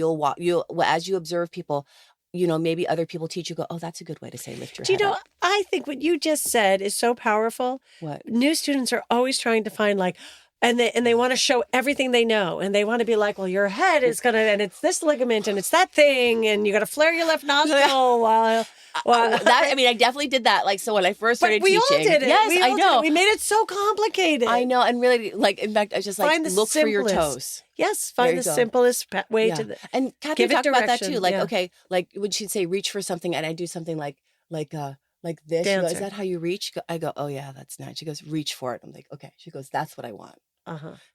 as you observe people, maybe other people teach you, go, oh, that's a good way to say lift your head up.
I think what you just said is so powerful.
What?
New students are always trying to find like, and they want to show everything they know, and they want to be like, well, your head is and it's this ligament and it's that thing, and you got to flare your left nostril while
I definitely did that. Like, so when I first started teaching,
we all did it.
Yes, I know.
We made it so complicated.
I know, and really, like, in fact, I just like look for your toes.
Yes, find the simplest way to.
And Kathy talked about that too. Like, okay, like when she'd say reach for something, and I do something like this. She goes, is that how you reach? I go, oh yeah, that's nice. She goes, reach for it. I'm like, okay. She goes, that's what I want.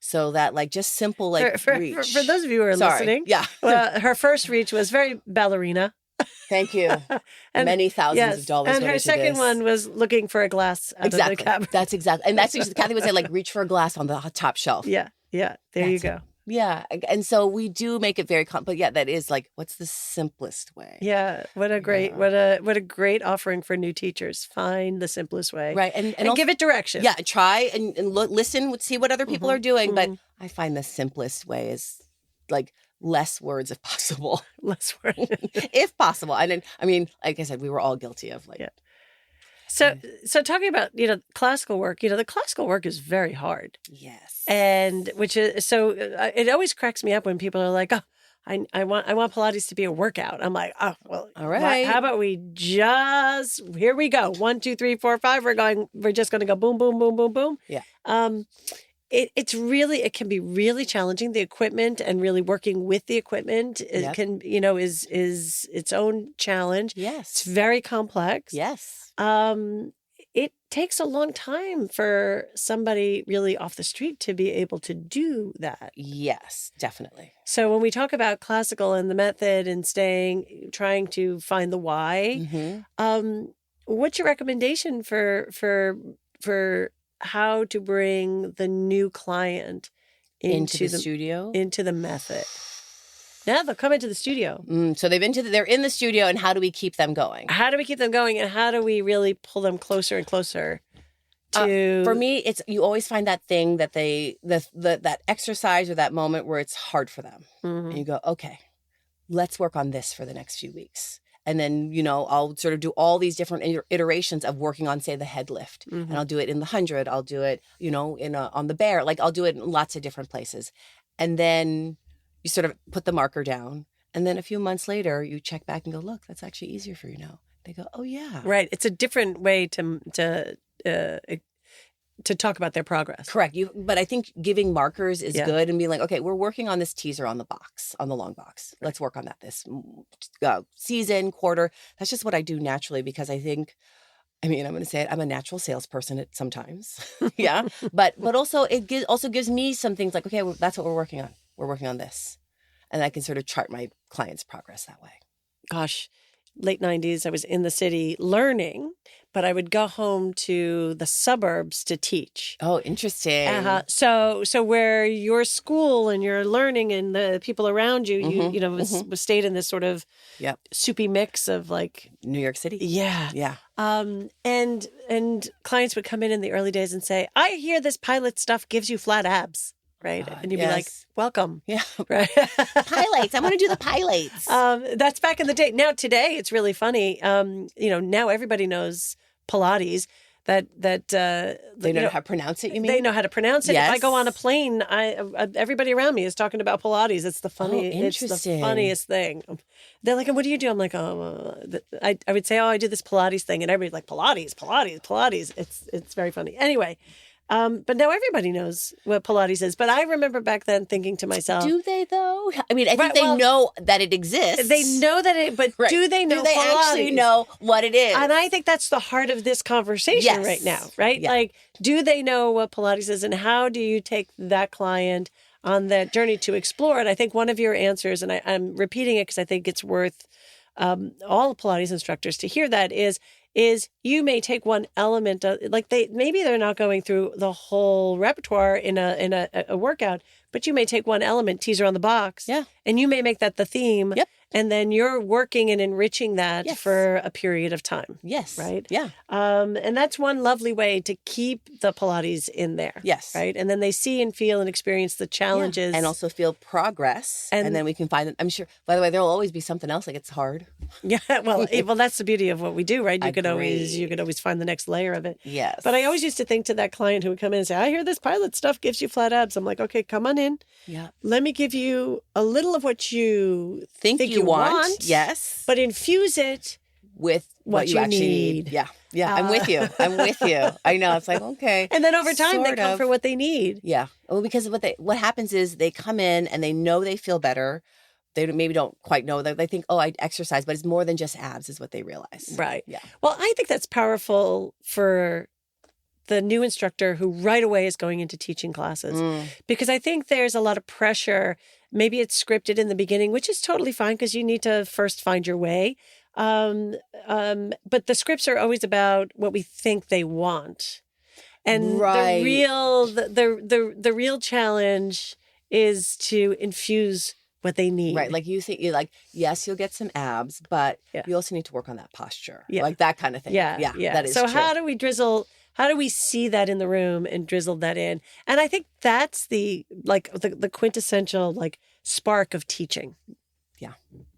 So that, like, just simple, like, reach.
For those of you who are listening, well, her first reach was very ballerina.
Thank you. And many thousands of dollars.
And her second one was looking for a glass out of the cabinet.
That's exactly. And that's usually, Kathy would say, like, reach for a glass on the top shelf.
Yeah. There you go.
Yeah. And so we do make it very but yeah, that is like, what's the simplest way?
Yeah. What a great offering for new teachers. Find the simplest way.
Right. And also,
give it direction.
Yeah. Try and listen, see what other people are doing. But I find the simplest way is like less words if possible.
Less words.
If possible. And then, like I said, we were all guilty of like.
Yeah. So talking about, classical work, the classical work is very hard.
Yes.
And which is, so it always cracks me up when people are like, oh, I want Pilates to be a workout. I'm like, oh, well, all right. How about we here we go. 1, 2, 3, 4, 5. We're just going to go boom, boom, boom, boom, boom.
Yeah.
It can be really challenging. The equipment and really working with the equipment is its own challenge.
Yes.
It's very complex.
Yes.
It takes a long time for somebody really off the street to be able to do that.
Yes, definitely.
So when we talk about classical and the method and trying to find the why, what's your recommendation for how to bring the new client
into the studio,
into the method? Now they'll come into the studio.
So they're in the studio, and how do we keep them going?
How do we keep them going, and how do we really pull them closer and closer to?
For me, it's you always find that thing that that exercise or that moment where it's hard for them, and you go, okay, let's work on this for the next few weeks. And then, I'll sort of do all these different iterations of working on, say, the head lift.
Mm-hmm.
And I'll do it in the 100. I'll do it, on the bear. Like, I'll do it in lots of different places. And then you sort of put the marker down. And then a few months later, you check back and go, look, that's actually easier for you now. They go, oh, yeah.
Right. It's a different way to talk about their progress.
Correct. But I think giving markers is
Yeah.
good and being like, okay, we're working on this teaser on the box, on the long box. Let's work on that this season, quarter. That's just what I do naturally because I think, I'm going to say it, I'm a natural salesperson at sometimes. Yeah. But also it gives me some things like, okay, well, that's what we're working on. We're working on this. And I can sort of chart my client's progress that way.
Gosh, late 90s, I was in the city learning, but I would go home to the suburbs to teach.
Oh, interesting.
So where your school and your learning and the people around you, was stayed in this sort of soupy mix of like
New York City.
Yeah.
Yeah.
And clients would come in the early days and say, I hear this pilot stuff gives you flat abs. Right. And you'd be like, welcome.
Yeah.
Right.
Pilates. I want to do the pilates.
That's back in the day. Now, today, it's really funny. Now everybody knows Pilates. They
know how to pronounce it, you mean?
They know how to pronounce it.
Yes.
If I go on a plane, everybody around me is talking about Pilates. It's the funniest thing. They're like, and what do you do? I'm like, I would say, I do this Pilates thing. And everybody's like, Pilates. It's very funny. Anyway. But now everybody knows what Pilates is. But I remember back then thinking to myself,
do they though? I mean, I think they know that it exists.
They know that but right. Do they know?
Do they
Pilates?
Actually know what it is?
And I think that's the heart of this conversation right now, right? Yeah. Like, do they know what Pilates is, and how do you take that client on that journey to explore it? I think one of your answers, and I'm repeating it because I think it's worth all Pilates instructors to hear that is you may take one element of, like maybe they're not going through the whole repertoire in a workout, but you may take one element, teaser on the box, and you may make that the theme, and then you're working and enriching that for a period of time.
Yes.
Right?
Yeah.
And that's one lovely way to keep the Pilates in there.
Yes.
Right? And then they see and feel and experience the challenges.
And also feel progress. And then we can find them. I'm sure, by the way, there'll always be something else like it's hard.
Yeah. Well, that's the beauty of what we do, right? You could always find the next layer of it.
Yes.
But I always used to think to that client who would come in and say, I hear this pilot stuff gives you flat abs. I'm like, okay, come on in.
Yeah.
Let me give you a little of what you think you want.
Yes.
But infuse it
with what you actually need. Yeah. Yeah. I'm with you. I know. It's like, okay.
And then over time, they come for what they need.
Yeah. Well, because what happens is they come in and they know they feel better. They maybe don't quite know that. They think, I exercise, but it's more than just abs is what they realize.
Right.
Yeah.
Well, I think that's powerful for the new instructor who right away is going into teaching classes, because I think there's a lot of pressure. Maybe it's scripted in the beginning, which is totally fine because you need to first find your way. But the scripts are always about what we think they want. And the real challenge is to infuse what they need.
Right. Like you think yes, you'll get some abs, but you also need to work on that posture.
Yeah.
Like that kind of thing.
Yeah.
That is
so
true.
How do we see that in the room and drizzle that in? And I think that's the quintessential spark of teaching.
Yeah.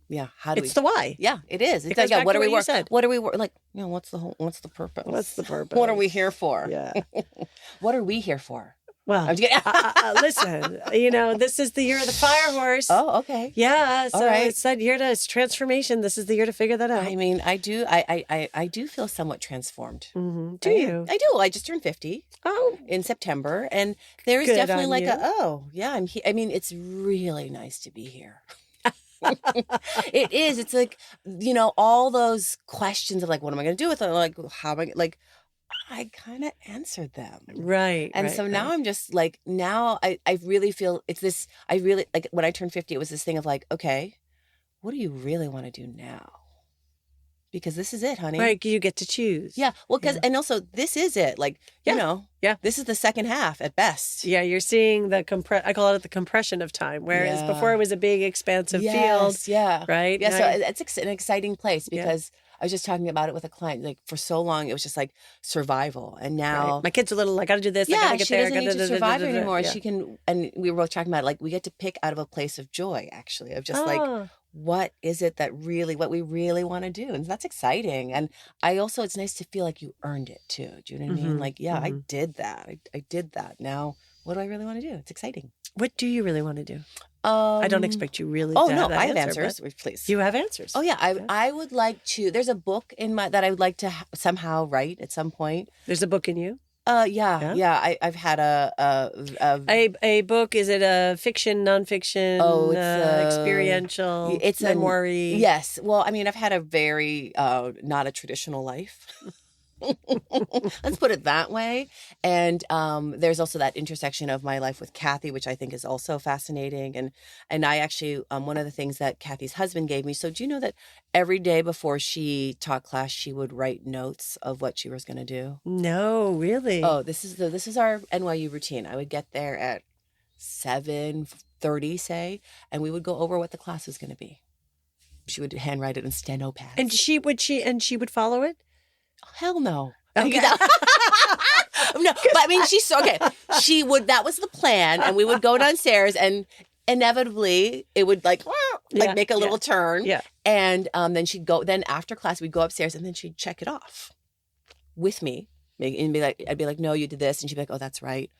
Yeah.
It's the why.
Yeah, it is. It's
like,
what are we working? What are we like? What's the purpose?
What's the purpose?
What are we here for?
Yeah.
What are we here for?
Well, listen, this is the year of the fire horse.
Oh, okay.
Yeah. So it's that year it's transformation. This is the year to figure that out.
I mean, I do feel somewhat transformed.
Mm-hmm. Do you?
I do. I just turned 50.
Oh.
In September. And there is definitely I'm here. I mean, it's really nice to be here. It is. It's like, all those questions of what am I going to do with it? Like, how am I I kind of answered them.
Right.
And so now I'm just now I really feel it's this, when I turned 50, it was this thing of okay, what do you really want to do now? Because this is it, honey.
Right. You get to choose.
Yeah. Well, and also this is it. This is the second half at best.
Yeah. You're seeing I call it the compression of time. Whereas before it was a big expansive field.
Yeah.
Right.
Yeah. So it's an exciting place because I was just talking about it with a client. For so long, it was just survival, and now
my kids are little. I got to do this. I got to get
she
there.
Doesn't need to survive anymore. Yeah. She can, and we were both talking about we get to pick out of a place of joy, actually, of just what is it that what we really want to do? And that's exciting. And it's nice to feel like you earned it too. Do you know what I mean? Like, yeah, I did that. I did that. Now, what do I really want to do? It's exciting.
What do you really want to do? I don't expect you really to
no,
have that
I have
answer,
answers. Please.
You have answers.
Oh, yeah. I would like to, there's a book that I would like to somehow write at some point.
There's a book in you?
Yeah. I've had
a book. Is it a fiction, nonfiction?
Oh, it's
experiential.
It's
memory.
Yes. Well, I mean, I've had a very not a traditional life. Let's put it that way. And there's also that intersection of my life with Kathy, which I think is also fascinating. And I actually, one of the things that Kathy's husband gave me. So do you know that every day before she taught class, she would write notes of what she was going to do?
No, really?
Oh, this is our NYU routine. I would get there at 7:30, say, and we would go over what the class was going to be. She would handwrite it in steno pads.
And she would follow it?
Hell no.
Okay.
No, but I mean, she would, that was the plan. And we would go downstairs and inevitably it would make a little turn.
Yeah.
And then after class, we'd go upstairs and then she'd check it off with me and I'd be like, no, you did this. And she'd be like, oh, that's right.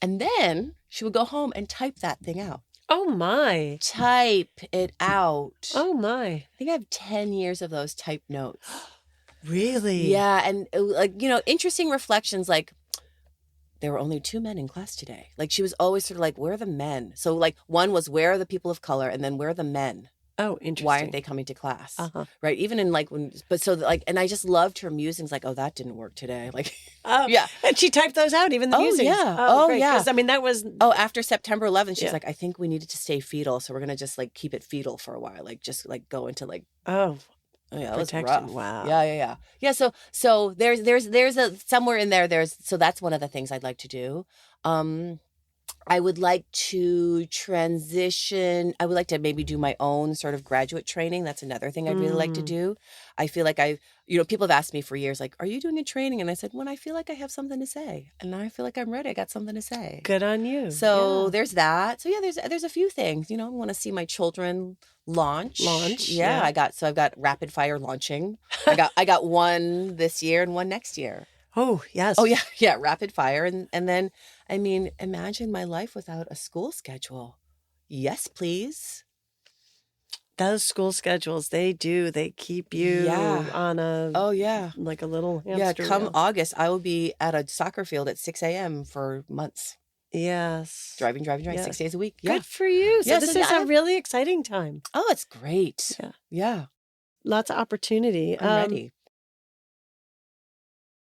And then she would go home and type that thing out.
Oh, my.
Type it out.
Oh, my.
I think I have 10 years of those typed notes.
Really?
Yeah. And interesting reflections, like there were only 2 men in class today. Like she was always sort of like, where are the men? So like one was, where are the people of color? And then where are the men?
Oh, interesting.
Why aren't they coming to class? Right. Even in and I just loved her musings. Like, oh, that didn't work today. Like,
yeah. And she typed those out, even the musings.
Yeah.
Great.
Yeah.
'Cause, I mean, that was.
Oh, after September 11th, she's like, I think we needed to stay fetal. So we're going to just like keep it fetal for a while. Like just like go into like.
Oh,
yeah,
protection.
That was rough.
Wow.
Yeah. So there's a somewhere in there. So that's one of the things I'd like to do. I would like to transition. I would like to maybe do my own sort of graduate training. That's another thing I'd really like to do. I feel like people have asked me for years, like, are you doing a training? And I said, when I feel like I have something to say. And now I feel like I'm ready. I got something to say.
Good on you.
So there's that. So yeah, there's a few things, I want to see my children launch. Yeah. I've got rapid fire launching. I got one this year and one next year.
Oh, yes.
Oh, yeah. Yeah. Rapid fire. And then, I mean, imagine my life without a school schedule. Yes, please.
Those school schedules, they keep you on a, like a little hamster
come
wheel.
August, I will be at a soccer field at 6 a.m. for months.
Yes.
Driving 6 days a week. Yeah.
Good for you. So
Yeah,
this
so
is a really exciting time.
Oh, it's great. Yeah.
Lots of opportunity.
I'm ready.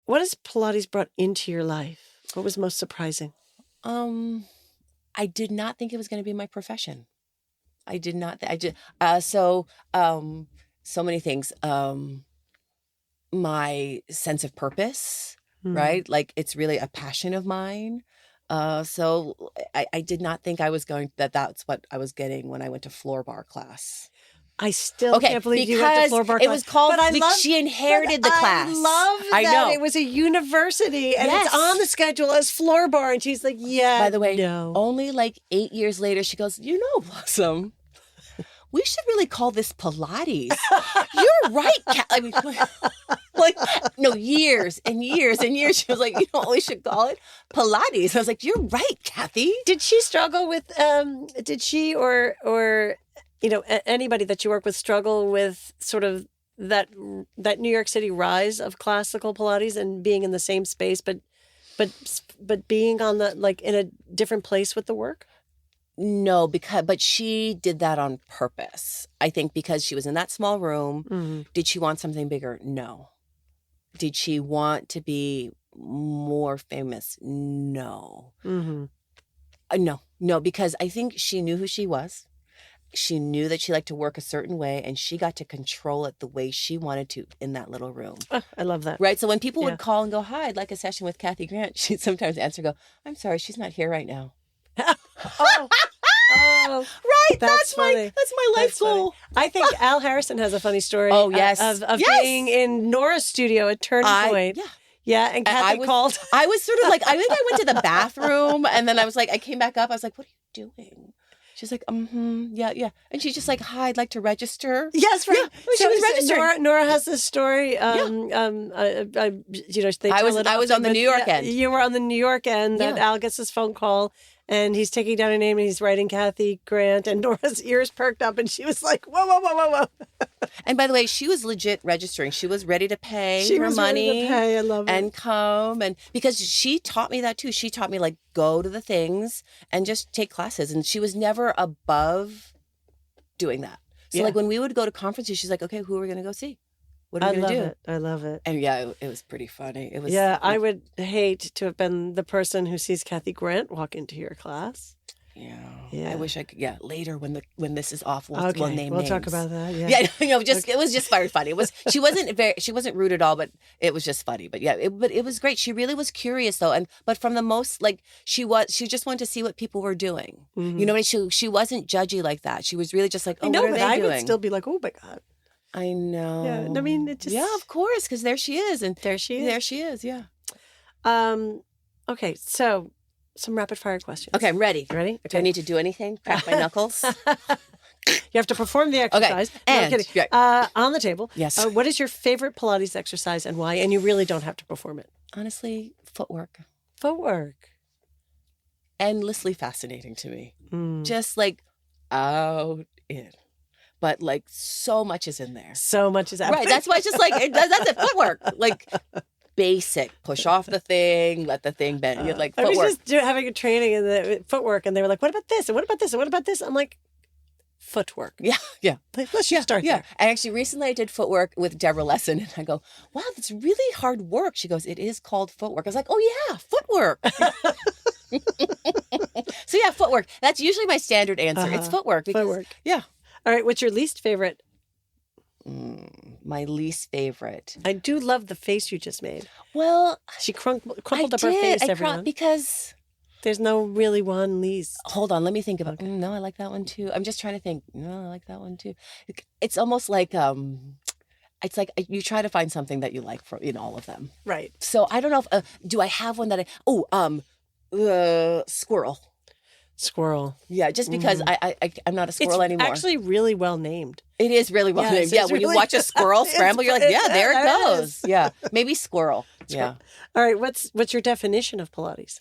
What has Pilates brought into your life? What was most surprising?
I did not think it was going to be my profession. I did not. So many things. My sense of purpose, right? Like it's really a passion of mine. So I did not think I was that's what I was getting when I went to floor bar class.
I still can't believe you went to floor bar class.
It was called, she inherited the class.
I love that.
I know.
It was a university and it's on the schedule as floor bar. And she's like,
by the way, only like 8 years later, she goes, Blossom, we should really call this Pilates. You're right, I mean, years and years and years. She was like, we should call it Pilates. I was like, you're right, Kathy.
Did she struggle with, did she or anybody that you work with struggle with sort of that New York City rise of classical Pilates and being in the same space, but being on the, like in a different place with the work?
No, but she did that on purpose. I think because she was in that small room. Mm-hmm. Did she want something bigger? No. Did she want to be more famous? No. Mm-hmm. No, because I think she knew who she was. She knew that she liked to work a certain way, and she got to control it the way she wanted to in that little room.
Oh, I love that.
Right? So when people would call and go, hi, I'd like a session with Kathy Grant, she'd sometimes answer and go, I'm sorry, she's not here right now.
Oh,
right. That's my life goal.
I think Al Harrison has a funny story.
Oh, yes.
Of being in Nora's studio at Turning Point. Yeah, and Kathy called.
I was sort of like, I think I went to the bathroom, and then I was like, I came back up. I was like, what are you doing? She's like, yeah. And she's just like, hi, I'd like to register.
Yes, right.
Yeah, she was registering.
Nora has this story. They
I was
tell it
on the
but
New York end.
You were on the New York end. That Al gets this phone call, and he's taking down her name, and he's writing Kathy Grant, and Nora's ears perked up, and she was like, whoa.
And by the way, she was legit registering. She was ready to pay her money.
Ready to pay. I love it.
And come, and because she taught me that too. She taught me like go to the things and just take classes, and she was never above doing that. So like when we would go to conferences, she's like, okay, who are we going to go see? What are we going to do?
I love it.
And it was pretty funny. It was.
Yeah, I would hate to have been the person who sees Kathy Grant walk into your class.
Yeah. I wish I could. Yeah, later when this is off, we'll name names.
We'll talk about that. Yeah.
It was just very funny. It was. She wasn't rude at all, but it was just funny. But it was great. She really was curious though, but from the most like she just wanted to see what people were doing. Mm-hmm. You know, she wasn't judgy like that. She was really just like, what are they doing? I would
still be like, oh my God.
I know.
Yeah, I mean, it just.
Yeah, of course, because there she is, and
there she is.
Yeah.
Okay, so. Some rapid fire questions.
Okay, I'm ready.
Ready? Okay.
Do I need to do anything? Crack my knuckles?
You have to perform the exercise.
Okay. And
no kidding. On the table.
Yes.
What is your favorite Pilates exercise and why? And you really don't have to perform it.
Honestly, footwork. Endlessly fascinating to me. Just like out in. But like so much is in there.
So much is happening.
Right. That's why it's just like that's it. Footwork. Like basic. Push off the thing. Let the thing bend. Like footwork.
I was just having a training in the footwork, and they were like, "What about this? And what about this? And what about this?" I'm like, "Footwork."
Yeah.
Like, let's just start there.
And actually, recently I did footwork with Deborah Lesson, and I go, "Wow, that's really hard work." She goes, "It is called footwork." I was like, "Oh yeah, footwork." So yeah, footwork. That's usually my standard answer. It's footwork.
Footwork.
Yeah.
All right. What's your least favorite?
My least favorite.
I do love the face you just made.
Well,
she crumpled up her face.
Because
there's no really one least.
Hold on, let me think about. No, I like that one too. I'm just trying to think. No, I like that one too. It's almost like it's like you try to find something that you like in all of them.
Right.
So I don't know if do I have one that squirrel.
Squirrel.
Yeah, just because I'm not a squirrel anymore.
It's actually really well named.
It is really well named. Yeah, when you watch a squirrel scramble, you're like, there it goes. Yeah, maybe squirrel. Yeah.
All right, what's your definition of Pilates?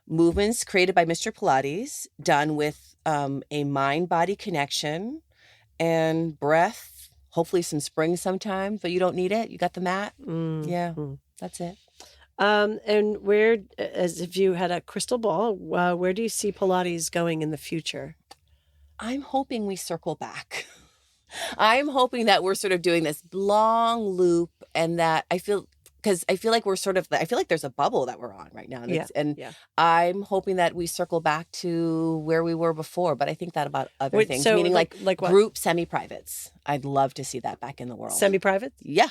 Movements created by Mr. Pilates, done with a mind-body connection and breath. Hopefully some spring sometimes, but you don't need it. You got the mat. That's it.
And where, as if you had a crystal ball, where do you see Pilates going in the future?
I'm hoping we circle back. I'm hoping that we're sort of doing this long loop, and that I feel like we're sort of, I feel like there's a bubble that we're on right now. And I'm hoping that we circle back to where we were before, but I think that about other things, meaning like
what?
Group semi-privates. I'd love to see that back in the world.
Semi-privates?
Yeah.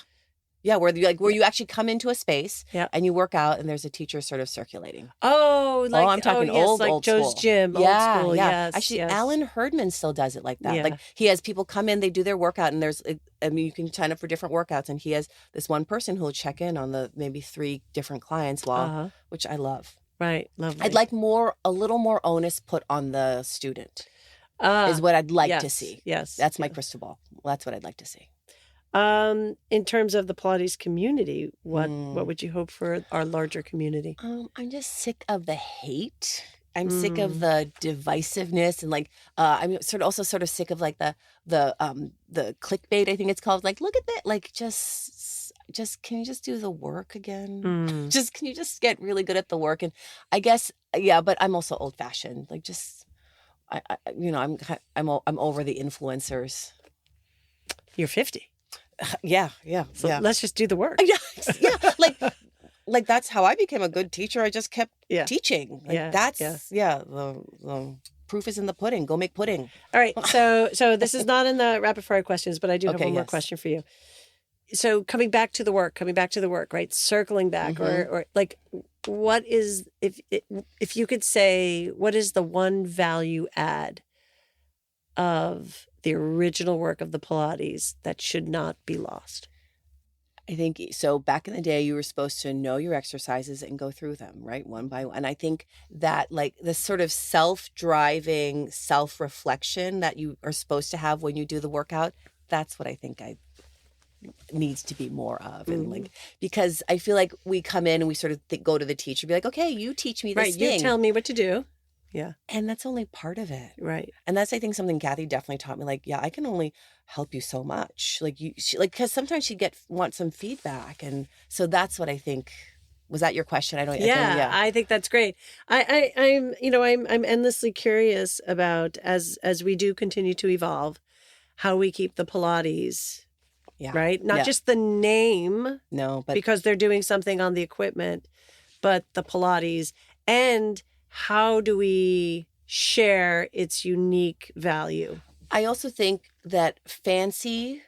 Yeah, where you actually come into a space and you work out, and there's a teacher sort of circulating. I'm talking old
Joe's
school.
Gym.
Yeah,
old school.
yeah.
Yes,
actually, Alan Herdman still does it like that.
Yeah.
Like he has people come in, they do their workout, and you can sign up for different workouts, and he has this one person who will check in on the maybe 3 different clients, which I love.
Right, lovely.
I'd like a little more onus put on the student. Is what I'd like to see.
Yes,
that's my crystal ball. That's what I'd like to see.
In terms of the Pilates community, what would you hope for our larger community?
I'm just sick of the hate. I'm sick of the divisiveness, and I'm also sort of sick of like the clickbait. I think it's called. Like, look at that. like just can you just do the work again? Can you just get really good at the work? And I guess but I'm also old fashioned. Like I'm over the influencers.
You're 50.
Yeah.
So let's just do the work.
Yeah. Like that's how I became a good teacher. I just kept teaching. The proof is in the pudding. Go make pudding.
All right. So this is not in the rapid fire questions, but I do have one more question for you. So coming back to the work, right? Circling back, or like, what is, if you could say, what is the one value add of the original work of the Pilates that should not be lost?
I think so. Back in the day, you were supposed to know your exercises and go through them, right? One by one. And I think that like this sort of self-driving self-reflection that you are supposed to have when you do the workout, that's what I think I needs to be more of. And like, because I feel like we come in and we sort of go to the teacher, be like, okay, you teach me this
Right.
thing.
You tell me what to do. Yeah.
And that's only part of it.
Right.
And that's, I think, something Kathy definitely taught me. Like, yeah, I can only help you so much. Like because sometimes she want some feedback. And so that's what I think. Was that your question? I don't.
I think that's great. I'm endlessly curious about as we do continue to evolve, how we keep the Pilates.
Yeah.
Right. Not just the name.
No, but
because they're doing something on the equipment, but the Pilates, and how do we share its unique value?
I also think that fancy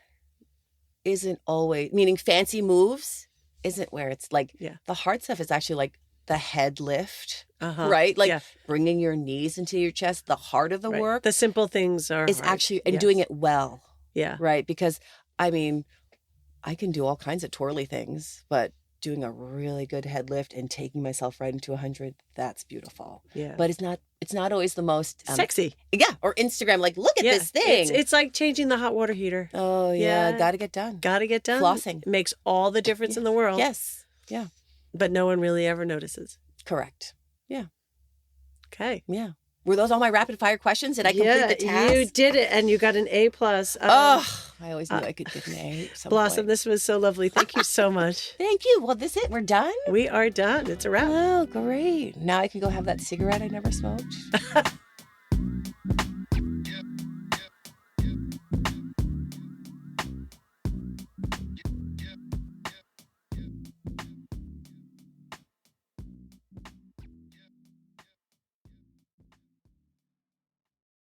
isn't always, meaning fancy moves isn't where it's like the hard stuff is actually like the head lift, right? Like bringing your knees into your chest, the heart of the work.
The simple things is hard.
Actually, and doing it well.
Yeah.
Right. Because I mean, I can do all kinds of twirly things, but doing a really good head lift and taking myself right into 100, that's beautiful.
Yeah.
But it's not always the most
sexy.
Yeah. Or Instagram, like, look at this thing.
It's like changing the hot water heater.
Oh, yeah. Got to get done.
Flossing. It makes all the difference in the world.
Yes. Yeah.
But no one really ever notices.
Correct. Yeah.
Okay.
Yeah. Were those all my rapid fire questions? Did I complete the task?
You did it, and you got an A+.
I always knew I could get an A.
Blossom, this was so lovely. Thank you so much.
Thank you. Well, this is it. We're done?
We are done. It's a wrap.
Oh, great. Now I can go have that cigarette I never smoked.